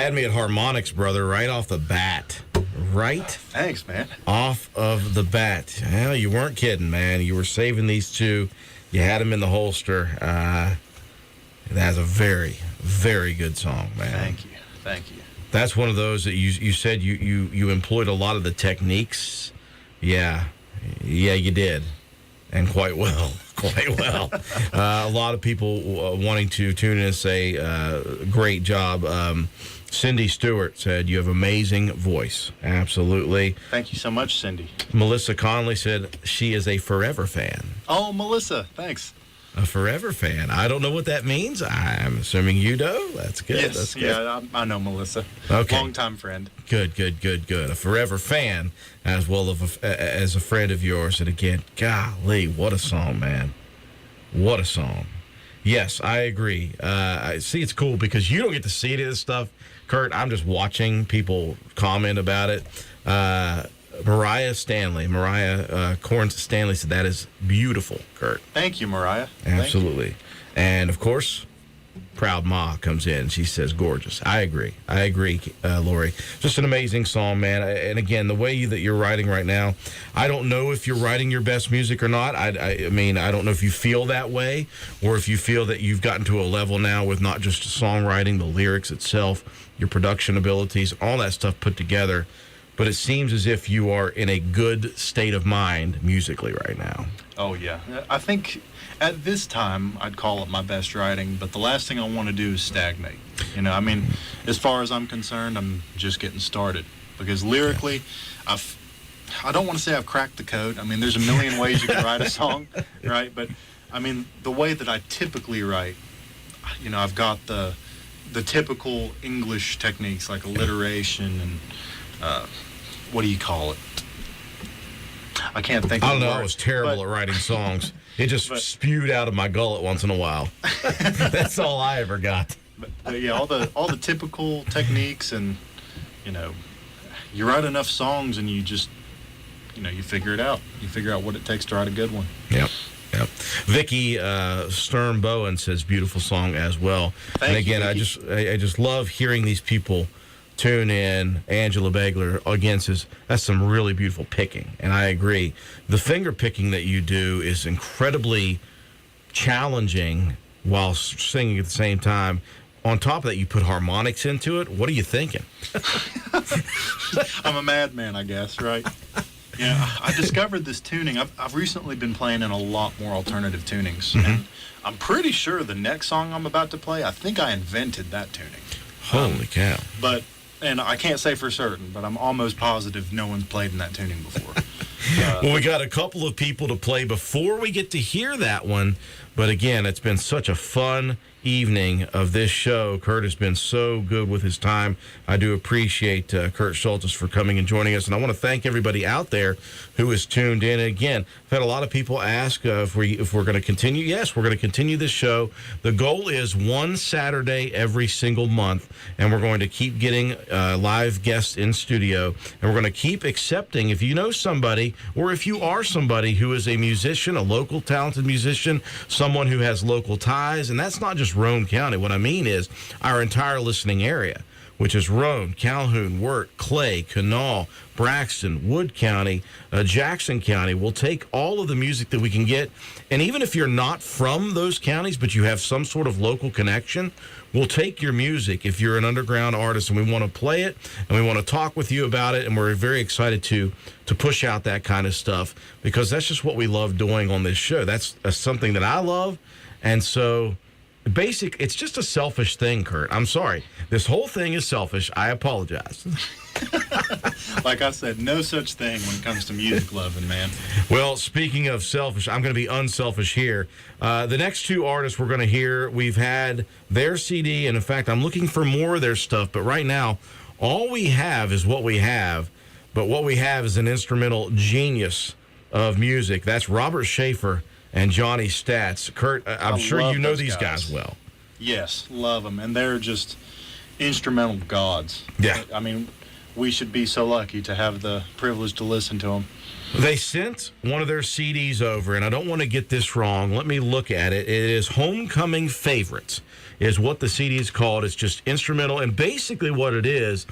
B: had me at harmonics, brother, right off the bat. Right
C: Thanks, man.
B: off of the bat. Well, you weren't kidding, man. You were saving these two. You had them in the holster. That's a very, very good song, man.
C: Thank you.
B: That's one of those that you said you employed a lot of the techniques. Yeah, you did. And quite well. A lot of people wanting to tune in and say, great job. Cindy Stewart said, you have amazing voice. Absolutely.
C: Thank you so much, Cindy.
B: Melissa Conley said she is a forever fan.
C: Oh, Melissa, thanks.
B: A forever fan. I don't know what that means. I'm assuming you do. That's good.
C: Yes,
B: That's good.
C: yeah, I know Melissa.
B: Okay.
C: Longtime friend.
B: Good. A forever fan as well as a friend of yours. And again, golly, what a song, man. What a song. Yes, I agree. I see it's cool because you don't get to see any of this stuff, Kurt. I'm just watching people comment about it. Mariah Corn Stanley said that is beautiful, Kurt.
C: Thank you, Mariah.
B: Absolutely. And, of course, Proud Ma comes in. She says, gorgeous. I agree, Lori. Just an amazing song, man. And, again, the way that you're writing right now, I don't know if you're writing your best music or not. I mean, I don't know if you feel that way or if you feel that you've gotten to a level now with not just songwriting, the lyrics itself, your production abilities, all that stuff put together. But it seems as if you are in a good state of mind musically right now.
C: Oh, yeah. I think at this time, I'd call it my best writing, but the last thing I want to do is stagnate. You know, I mean, as far as I'm concerned, I'm just getting started. Because lyrically, I don't want to say I've cracked the code. I mean, there's a million ways you can write a song, right? But, I mean, the way that I typically write, you know, I've got the typical English techniques like alliteration and... what do you call it? I can't think of
B: I don't
C: the
B: know.
C: word,
B: I was terrible at writing songs. It just spewed out of my gullet once in a while. That's all I ever got.
C: But yeah, all the typical techniques, and you know, you write enough songs and you just, you know, you figure it out. You figure out what it takes to write a good one.
B: Yep. Vicky Stern Bowen says beautiful song as well.
C: Thank
B: and again,
C: you,
B: I just love hearing these people tune in. Angela Begler again says that's some really beautiful picking, and I agree. The finger picking that you do is incredibly challenging while singing at the same time. On top of that, you put harmonics into it. What are you thinking?
C: I'm a madman, I guess, right? Yeah, I discovered this tuning. I've recently been playing in a lot more alternative tunings, and I'm pretty sure the next song I'm about to play, I think I invented that tuning.
B: Holy cow.
C: And I can't say for certain, but I'm almost positive no one's played in that tuning before.
B: Well, we got a couple of people to play before we get to hear that one. But again, it's been such a fun evening of this show. Kurt has been so good with his time. I do appreciate Kurt Schultes for coming and joining us. And I want to thank everybody out there who is tuned in. And again, I've had a lot of people ask if we're going to continue. Yes, we're going to continue this show. The goal is one Saturday every single month. And we're going to keep getting live guests in studio. And we're going to keep accepting, if you know somebody, or if you are somebody who is a musician, a local talented musician, someone who has local ties, and that's not just Roane County. What I mean is our entire listening area, which is Roane, Calhoun, Wirt, Clay, Kanawha, Braxton, Wood County, Jackson County. We'll take all of the music that we can get. And even if you're not from those counties, but you have some sort of local connection, we'll take your music if you're an underground artist and we want to play it and we want to talk with you about it. And we're very excited to push out that kind of stuff because that's just what we love doing on this show. That's something that I love. And so it's just a selfish thing, Kurt. I'm sorry. This whole thing is selfish. I apologize.
C: Like I said, no such thing when it comes to music loving, man.
B: Well, speaking of selfish, I'm going to be unselfish here. The next two artists we're going to hear, we've had their CD, and in fact, I'm looking for more of their stuff, but right now, all we have is what we have, but what we have is an instrumental genius of music. That's Robert Schaefer and Johnny Stats. Kurt, I'm sure you know these guys well.
C: Yes, love them, and they're just instrumental gods.
B: Yeah.
C: I mean, we should be so lucky to have the privilege to listen to them.
B: They sent one of their CDs over, and I don't want to get this wrong. Let me look at it. It is Homecoming Favorites is what the CD is called. It's just instrumental, and basically what it is,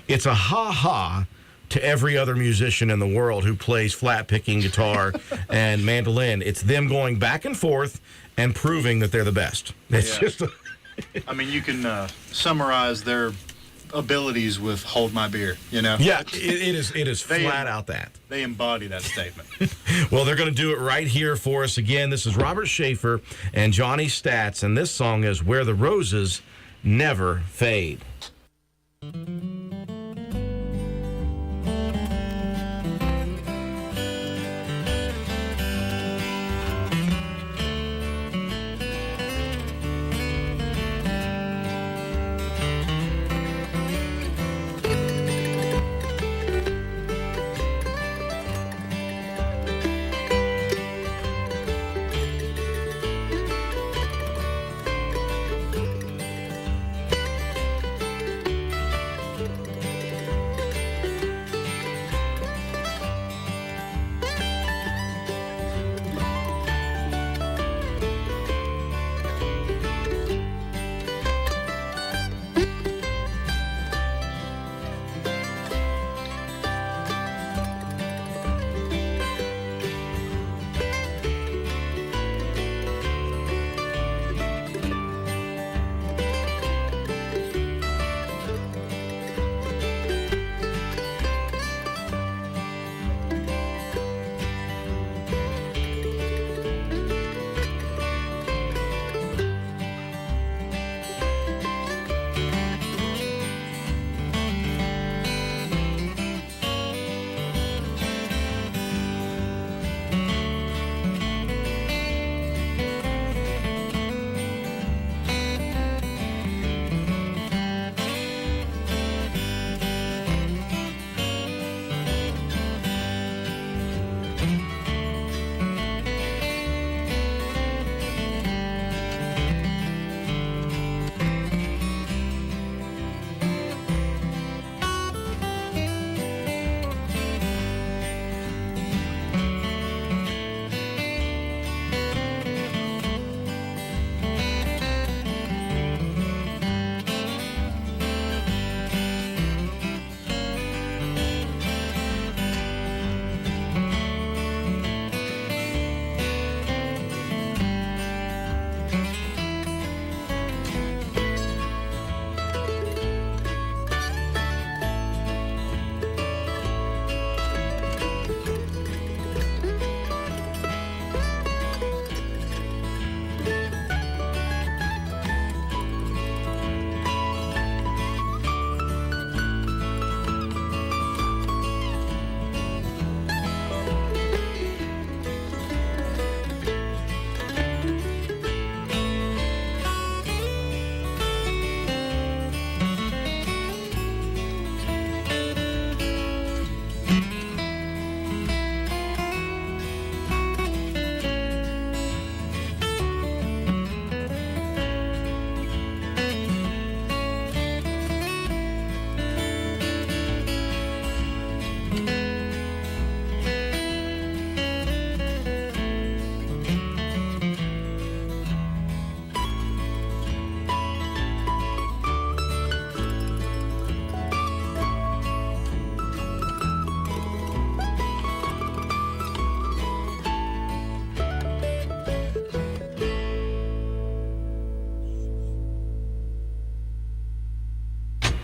B: it's a ha-ha to every other musician in the world who plays flat-picking guitar and mandolin. It's them going back and forth and proving that they're the best. It's just...
C: I mean, you can summarize their abilities with "Hold My Beer," you know?
B: Yeah, it is flat out that.
C: They embody that statement.
B: Well, they're going to do it right here for us again. This is Robert Schaefer and Johnny Stats, and this song is Where the Roses Never Fade.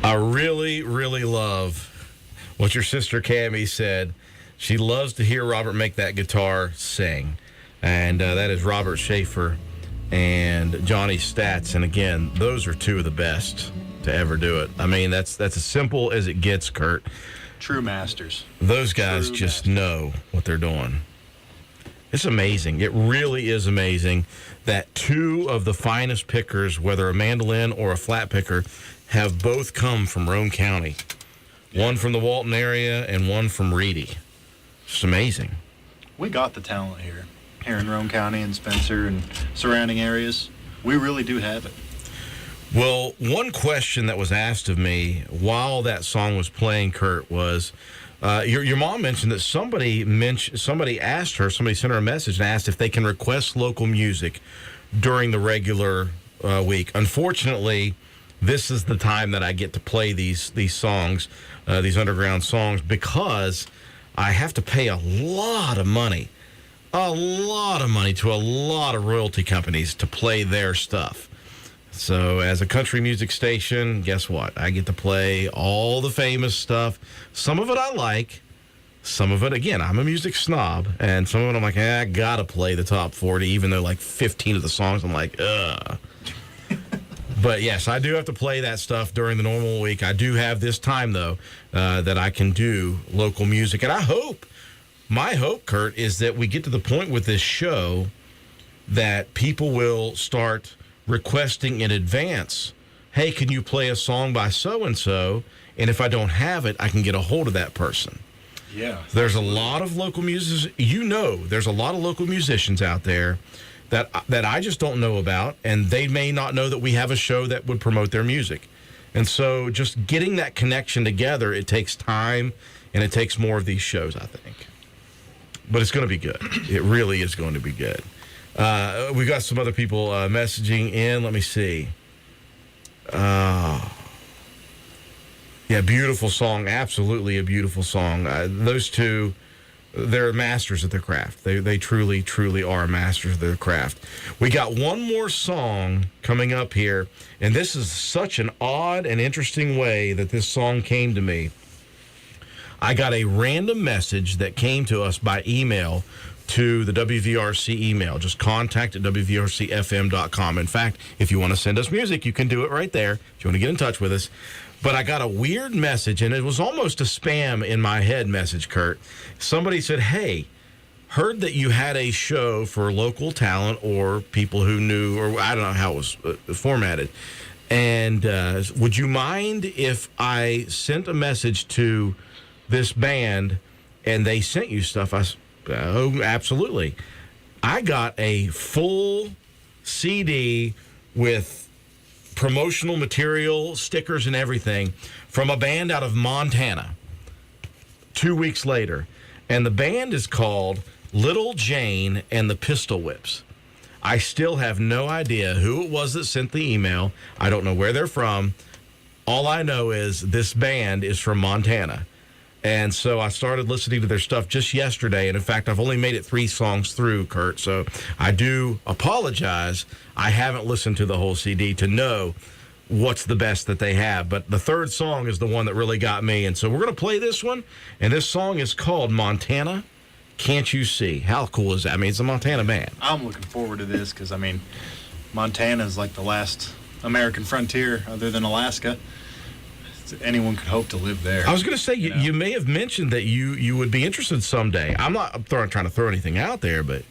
B: I really, really love what your sister Cammie said. She loves to hear Robert make that guitar sing. And that is Robert Schaefer and Johnny Stats. And again, those are two of the best to ever do it. I mean, that's as simple as it gets, Kurt.
C: True masters.
B: Those guys just know what they're doing. It's amazing. It really is amazing that two of the finest pickers, whether a mandolin or a flat picker, have both come from Roane County. One from the Walton area and one from Reedy. It's amazing.
C: We got the talent here in Roane County and Spencer and surrounding areas. We really do have it.
B: Well, one question that was asked of me while that song was playing, Kurt, was your mom mentioned that somebody asked her, somebody sent her a message and asked if they can request local music during the regular week. Unfortunately, this is the time that I get to play these songs, these underground songs, because I have to pay a lot of money to a lot of royalty companies to play their stuff. So as a country music station, guess what? I get to play all the famous stuff. Some of it I like. Some of it, again, I'm a music snob. And some of it I'm like, I got to play the top 40, even though like 15 of the songs I'm like, ugh. But yes, I do have to play that stuff during the normal week. I do have this time, though, that I can do local music. And my hope, Kurt, is that we get to the point with this show that people will start requesting in advance, hey, can you play a song by so-and-so? And if I don't have it, I can get a hold of that person.
C: Yeah.
B: There's a lot of local musicians. There's a lot of local musicians out there that I just don't know about, and they may not know that we have a show that would promote their music. And so just getting that connection together, it takes time, and it takes more of these shows, I think. But it's going to be good. It really is going to be good. We got some other people messaging in. Let me see. Yeah, beautiful song. Absolutely a beautiful song. Those two, they're masters at their craft. They truly, truly are masters of their craft. We got one more song coming up here, and this is such an odd and interesting way that this song came to me. I got a random message that came to us by email to the WVRC email. Just contact at WVRCFM.com. In fact, if you want to send us music, you can do it right there if you want to get in touch with us. But I got a weird message, and it was almost a spam in my head message, Kurt. Somebody said, hey, heard that you had a show for local talent or people who knew, or I don't know how it was formatted. And would you mind if I sent a message to this band and they sent you stuff? I said, oh, absolutely. I got a full CD with promotional material, stickers, and everything from a band out of Montana 2 weeks later. And the band is called Little Jane and the Pistol Whips. I still have no idea who it was that sent the email. I don't know where they're from. All I know is this band is from Montana. And so I started listening to their stuff just yesterday. And in fact, I've only made it 3 songs through, Kurt. So I do apologize. I haven't listened to the whole CD to know what's the best that they have. But the third song is the one that really got me. And so we're going to play this one. And this song is called Montana, Can't You See? How cool is that? I mean, it's a Montana band.
C: I'm looking forward to this because, I mean, Montana is like the last American frontier other than Alaska. Anyone could hope to live there.
B: I was going to say, you may have mentioned that you would be interested someday. I'm not trying to throw anything out there, but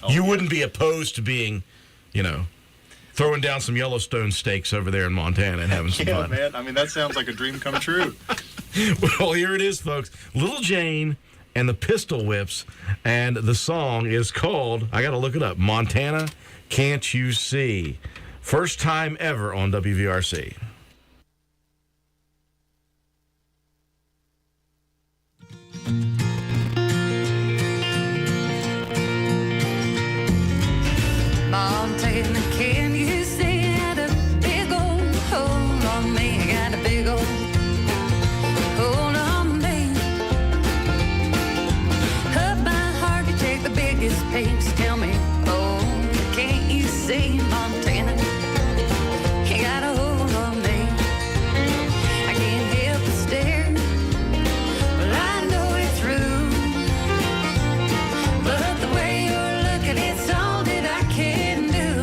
B: you wouldn't be opposed to being, throwing down some Yellowstone steaks over there in Montana and having some fun.
C: Yeah, man. I mean, that sounds like a dream come true.
B: Well, here it is, folks. Little Jane and the Pistol Whips, and the song is called, I got to look it up, Montana, Can't You See? First time ever on WVRC.
H: Montana, can you see? Had a big old hold on me. Got a big old hold on me. Hurt my heart to take the biggest pace. Tell me, oh, can't you see? Montana, you got a hold on me. I can't help but stare. Well, I know it's rude, but the way you're looking, it's all that I can do.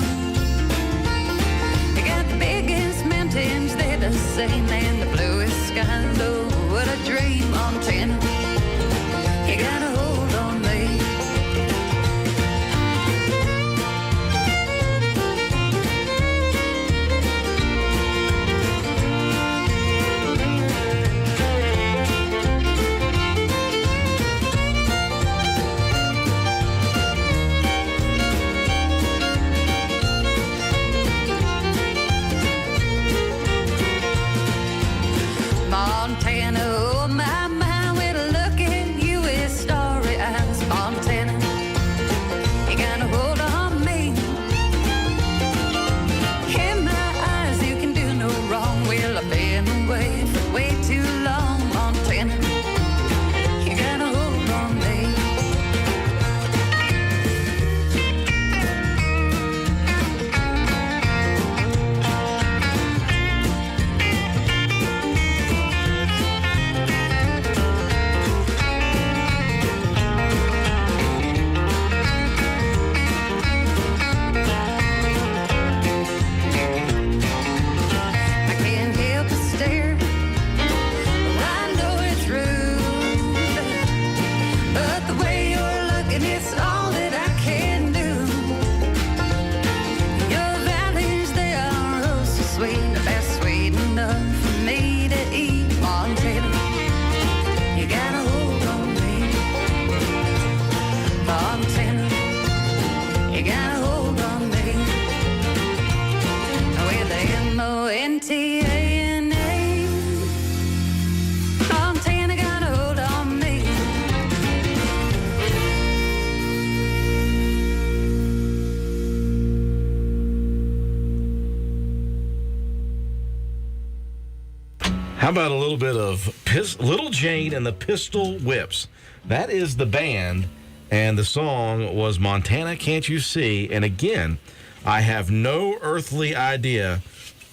B: How about a little bit of Little Jane and the Pistol Whips? That is the band, and the song was Montana Can't You See? And again, I have no earthly idea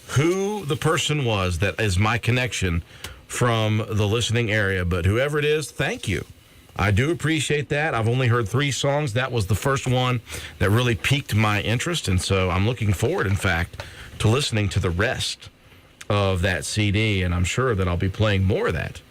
B: who the person was that is my connection from the listening area, but whoever it is, thank you. I do appreciate that. I've only heard 3 songs. That was the first one that really piqued my interest, and so I'm looking forward, in fact, to listening to the rest of that CD, and I'm sure that I'll be playing more of that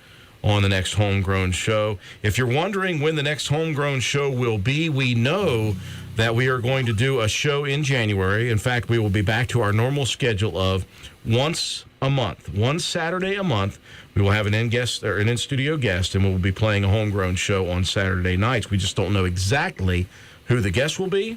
B: on the next Homegrown show. If you're wondering when the next Homegrown show will be, we know that we are going to do a show in January. In fact, we will be back to our normal schedule of once a month, one Saturday a month. We will have an in-studio guest, and we'll be playing a Homegrown show on Saturday nights. We just don't know exactly who the guest will be.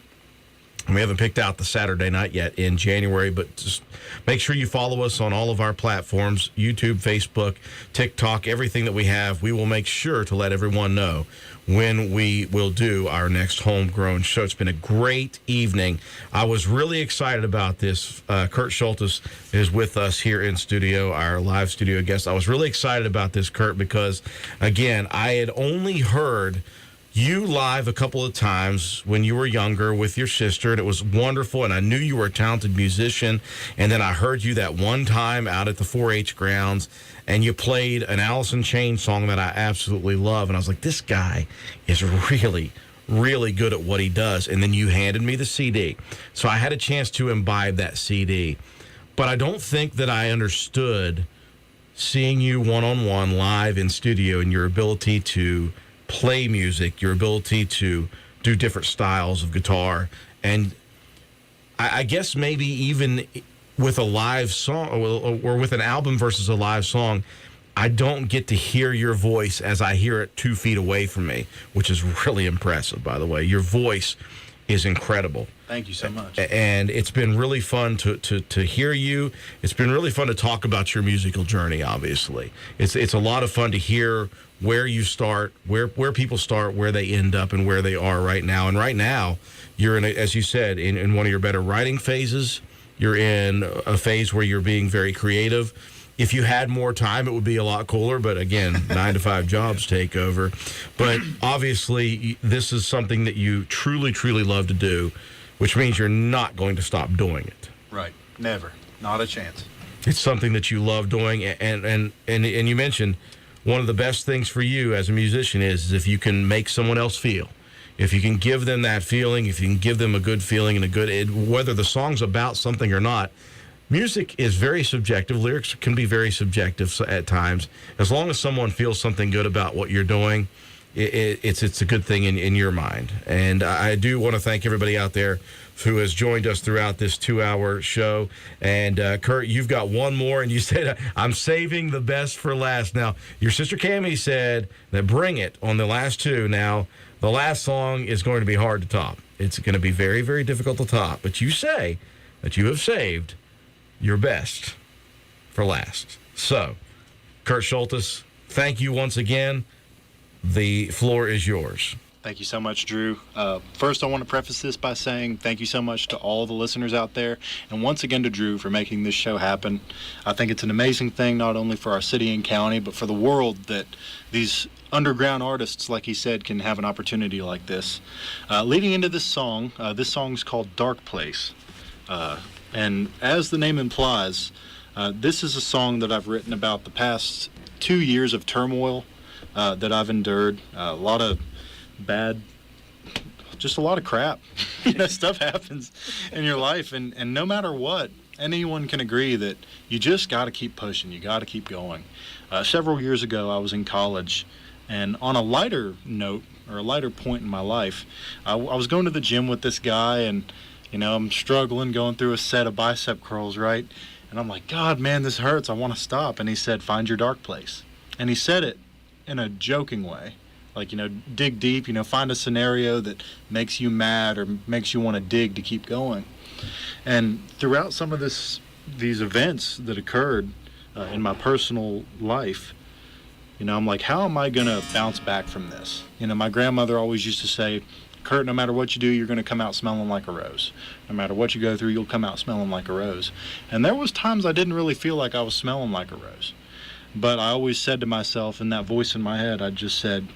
B: We haven't picked out the Saturday night yet in January, but just make sure you follow us on all of our platforms, YouTube, Facebook, TikTok, everything that we have. We will make sure to let everyone know when we will do our next Homegrown show. It's been a great evening. I was really excited about this. Kurt Schultes is with us here in studio, our live studio guest. I was really excited about this, Kurt, because, again, I had only heard you live a couple of times when you were younger with your sister, and it was wonderful, and I knew you were a talented musician. And then I heard you that one time out at the 4-H grounds, and you played an Alice in Chains song that I absolutely love. And I was like, this guy is really, really good at what he does. And then you handed me the CD. So I had a chance to imbibe that CD. But I don't think that I understood seeing you one-on-one live in studio and your ability to play music, your ability to do different styles of guitar. And I guess maybe even with a live song or with an album versus a live song, I don't get to hear your voice as I hear it 2 feet away from me, which is really impressive, by the way. Your voice is incredible.
C: Thank you so much.
B: And it's been really fun to hear you. It's been really fun to talk about your musical journey, obviously. It's a lot of fun to hear where you start, where people start, where they end up, and where they are right now. And right now, you're in, as you said, in one of your better writing phases. You're in a phase where you're being very creative. If you had more time, it would be a lot cooler. But again, 9-to-5 jobs take over. But obviously, this is something that you truly, truly love to do, which means you're not going to stop doing it.
C: Right. Never. Not a chance.
B: It's something that you love doing. And you mentioned one of the best things for you as a musician is if you can make someone else feel. If you can give them that feeling, if you can give them a good feeling and whether the song's about something or not. Music is very subjective. Lyrics can be very subjective at times. As long as someone feels something good about what you're doing, it's a good thing in your mind. And I do want to thank everybody out there who has joined us throughout this 2-hour show. And Kurt, you've got one more, and you said, I'm saving the best for last. Now, your sister Cammie said that bring it on the last 2. Now, the last song is going to be hard to top. It's going to be very, very difficult to top. But you say that you have saved your best for last. So, Kurt Schultes, thank you once again. The floor is yours.
C: Thank you so much, Drew. First, I want to preface this by saying thank you so much to all the listeners out there, and once again to Drew for making this show happen. I think it's an amazing thing, not only for our city and county, but for the world, that these underground artists, like he said, can have an opportunity like this. Leading into this song's called Dark Place. And as the name implies, this is a song that I've written about the past 2 years of turmoil that I've endured. A lot of bad, just a lot of crap. Stuff happens in your life, and no matter what, anyone can agree that you just got to keep pushing. You got to keep going. Several years ago, I was in college, and on a lighter note, or a lighter point in my life, I was going to the gym with this guy, and I'm struggling, going through a set of bicep curls, right? And I'm like, God, man, this hurts. I want to stop. And he said, find your dark place. And he said it in a joking way. Like, dig deep, find a scenario that makes you mad or makes you want to dig to keep going. And throughout some of these events that occurred in my personal life, I'm like, how am I going to bounce back from this? My grandmother always used to say, Kurt, no matter what you do, you're going to come out smelling like a rose. No matter what you go through, you'll come out smelling like a rose. And there was times I didn't really feel like I was smelling like a rose. But I always said to myself, in that voice in my head, I just said,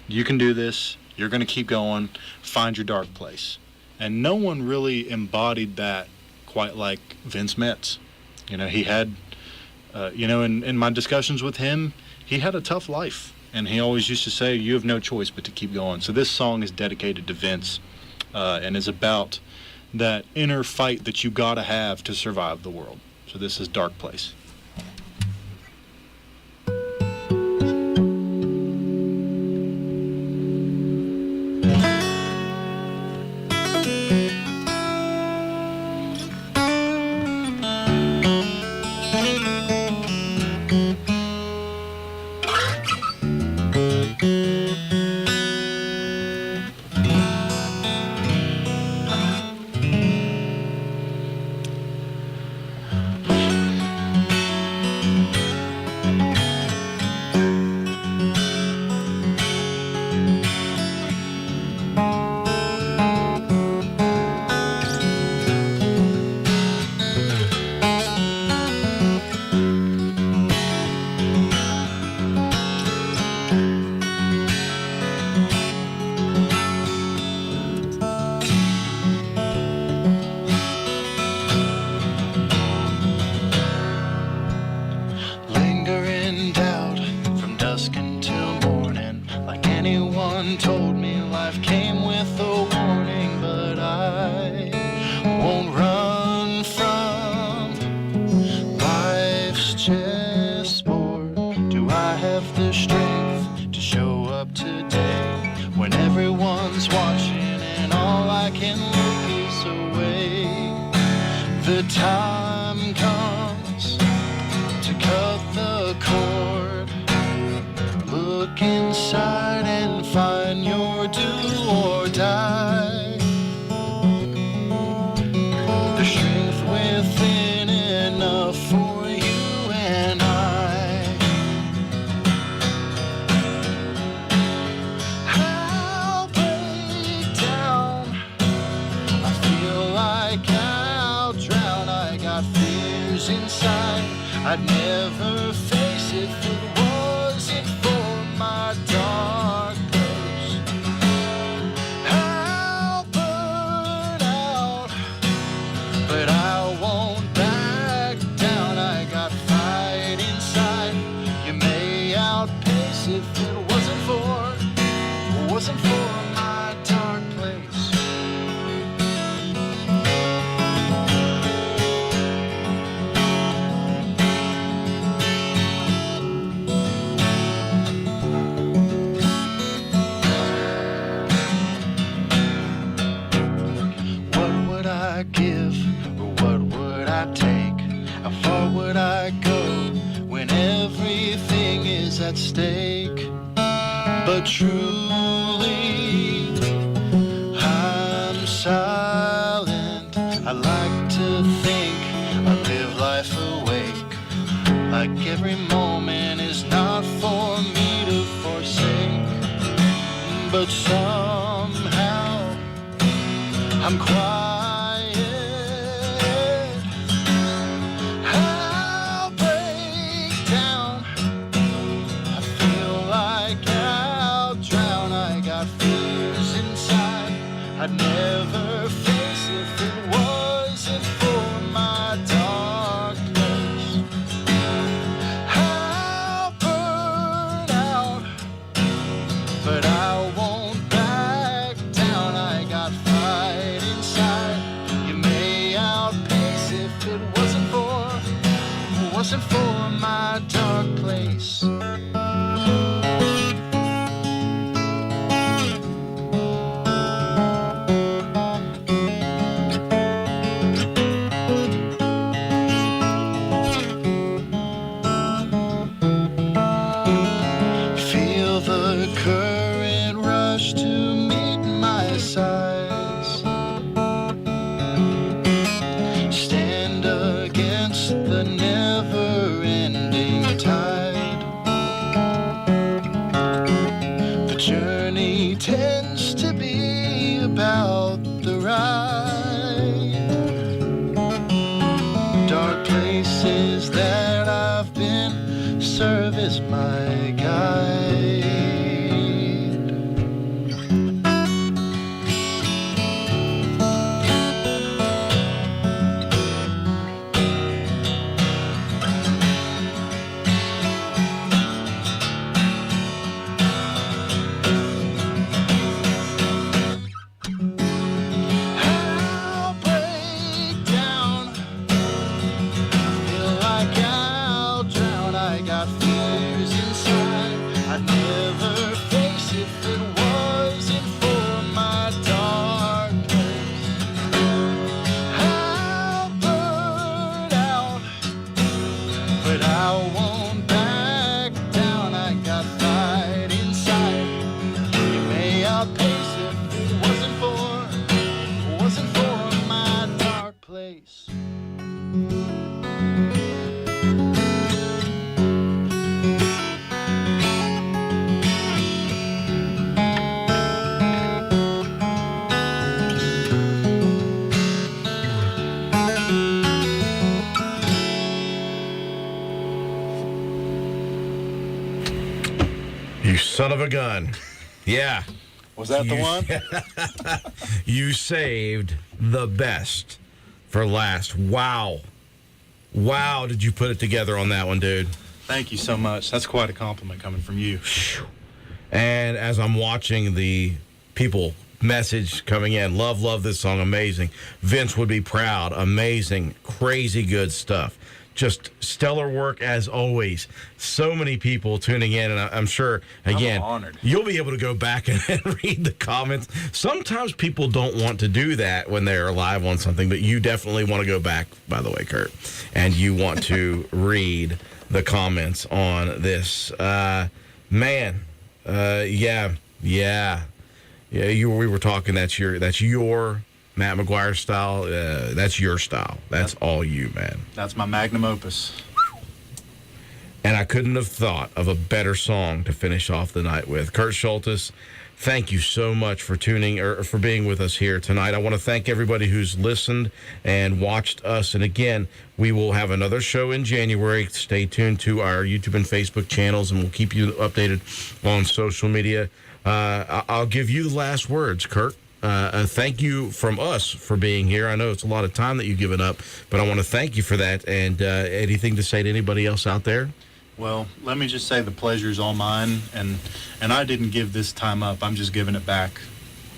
C: you can do this. You're going to keep going. Find your dark place. And no one really embodied that quite like Vince Metz. You know, he had, in my discussions with him, he had a tough life. And he always used to say, you have no choice but to keep going. So this song is dedicated to Vince and is about that inner fight that you got to have to survive the world. So this is Dark Place.
I: I'd never face it if it wasn't for my dark place. I'll burn out, but I won't back down. I got fight inside. You may outpace if it wasn't for my dark place. I give, or what would I take? How far would I go when everything is at stake? But truly, I'm silent. I like to think I live life awake, like every moment is not for me to forsake. But somehow I'm quiet. I'd never face it if it wasn't for my dark place. I'll burn out, but I won't back down. I got fight inside. You may outpace if it wasn't for my dark place. Stand against the never-ending tide. The journey tends to be about the ride. Dark places that I've been serving
B: Son of a gun. Yeah.
C: Was that the one?
B: You saved the best for last. Wow. Wow, did you put it together on that one, dude?
C: Thank you so much. That's quite a compliment coming from you.
B: And as I'm watching the people message coming in, love this song, amazing. Vince would be proud, amazing, crazy good stuff. Just stellar work as always. So many people tuning in, and I'm sure, again,
C: I'm honored.
B: You'll be able to go back and read the comments. Sometimes people don't want to do that when they're live on something, but you definitely want to go back, by the way, Kurt, and you want to read the comments on this. Man, yeah. We were talking. That's your Matt McGuire style. That's your style. That's all you, man.
C: That's my magnum opus.
B: And I couldn't have thought of a better song to finish off the night with. Kurt Schultes, thank you so much for tuning or for being with us here tonight. I want to thank everybody who's listened and watched us. And again, we will have another show in January. Stay tuned to our YouTube and Facebook channels, and we'll keep you updated on social media. I'll give you the last words, Kurt. Thank you from us for being here. I know it's a lot of time that you've given up, but I want to thank you for that. And anything to say to anybody else out there?
C: Well, let me just say the pleasure's all mine, and I didn't give this time up. I'm just giving it back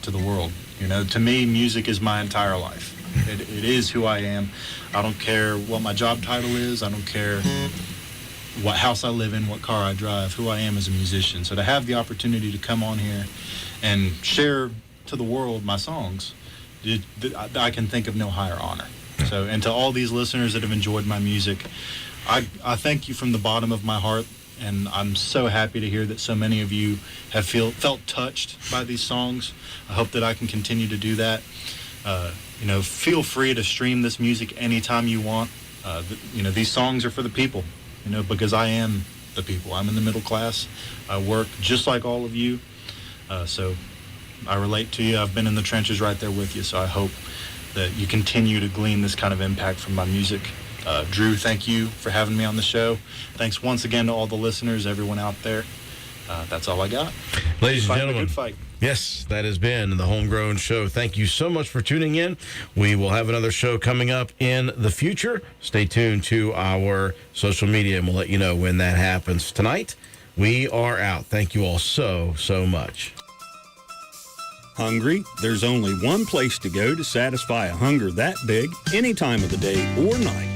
C: to the world. You know, to me, music is my entire life. It is who I am. I don't care what my job title is. I don't care what house I live in, what car I drive. Who I am as a musician. So to have the opportunity to come on here and share to the world my songs, I can think of no higher honor. So, and to all these listeners that have enjoyed my music, I thank you from the bottom of my heart, and I'm so happy to hear that so many of you have felt touched by these songs. I hope that I can continue to do that. You know, feel free to stream this music anytime you want. You know, these songs are for the people, you know, because I am the people. I'm in the middle class. I work just like all of you. So I relate to you. I've been in the trenches right there with you, so I hope that you continue to glean this kind of impact from my music. Drew, thank you for having me on the show. Thanks once again to all the listeners, everyone out there. That's all I got.
B: Ladies and gentlemen,
C: good fight.
B: Yes, that has been the HomeGrown Show. Thank you so much for tuning in. We will have another show coming up in the future. Stay tuned to our social media, and we'll let you know when that happens. Tonight, we are out. Thank you all so much.
A: Hungry? There's only one place to go to satisfy a hunger that big any time of the day or night.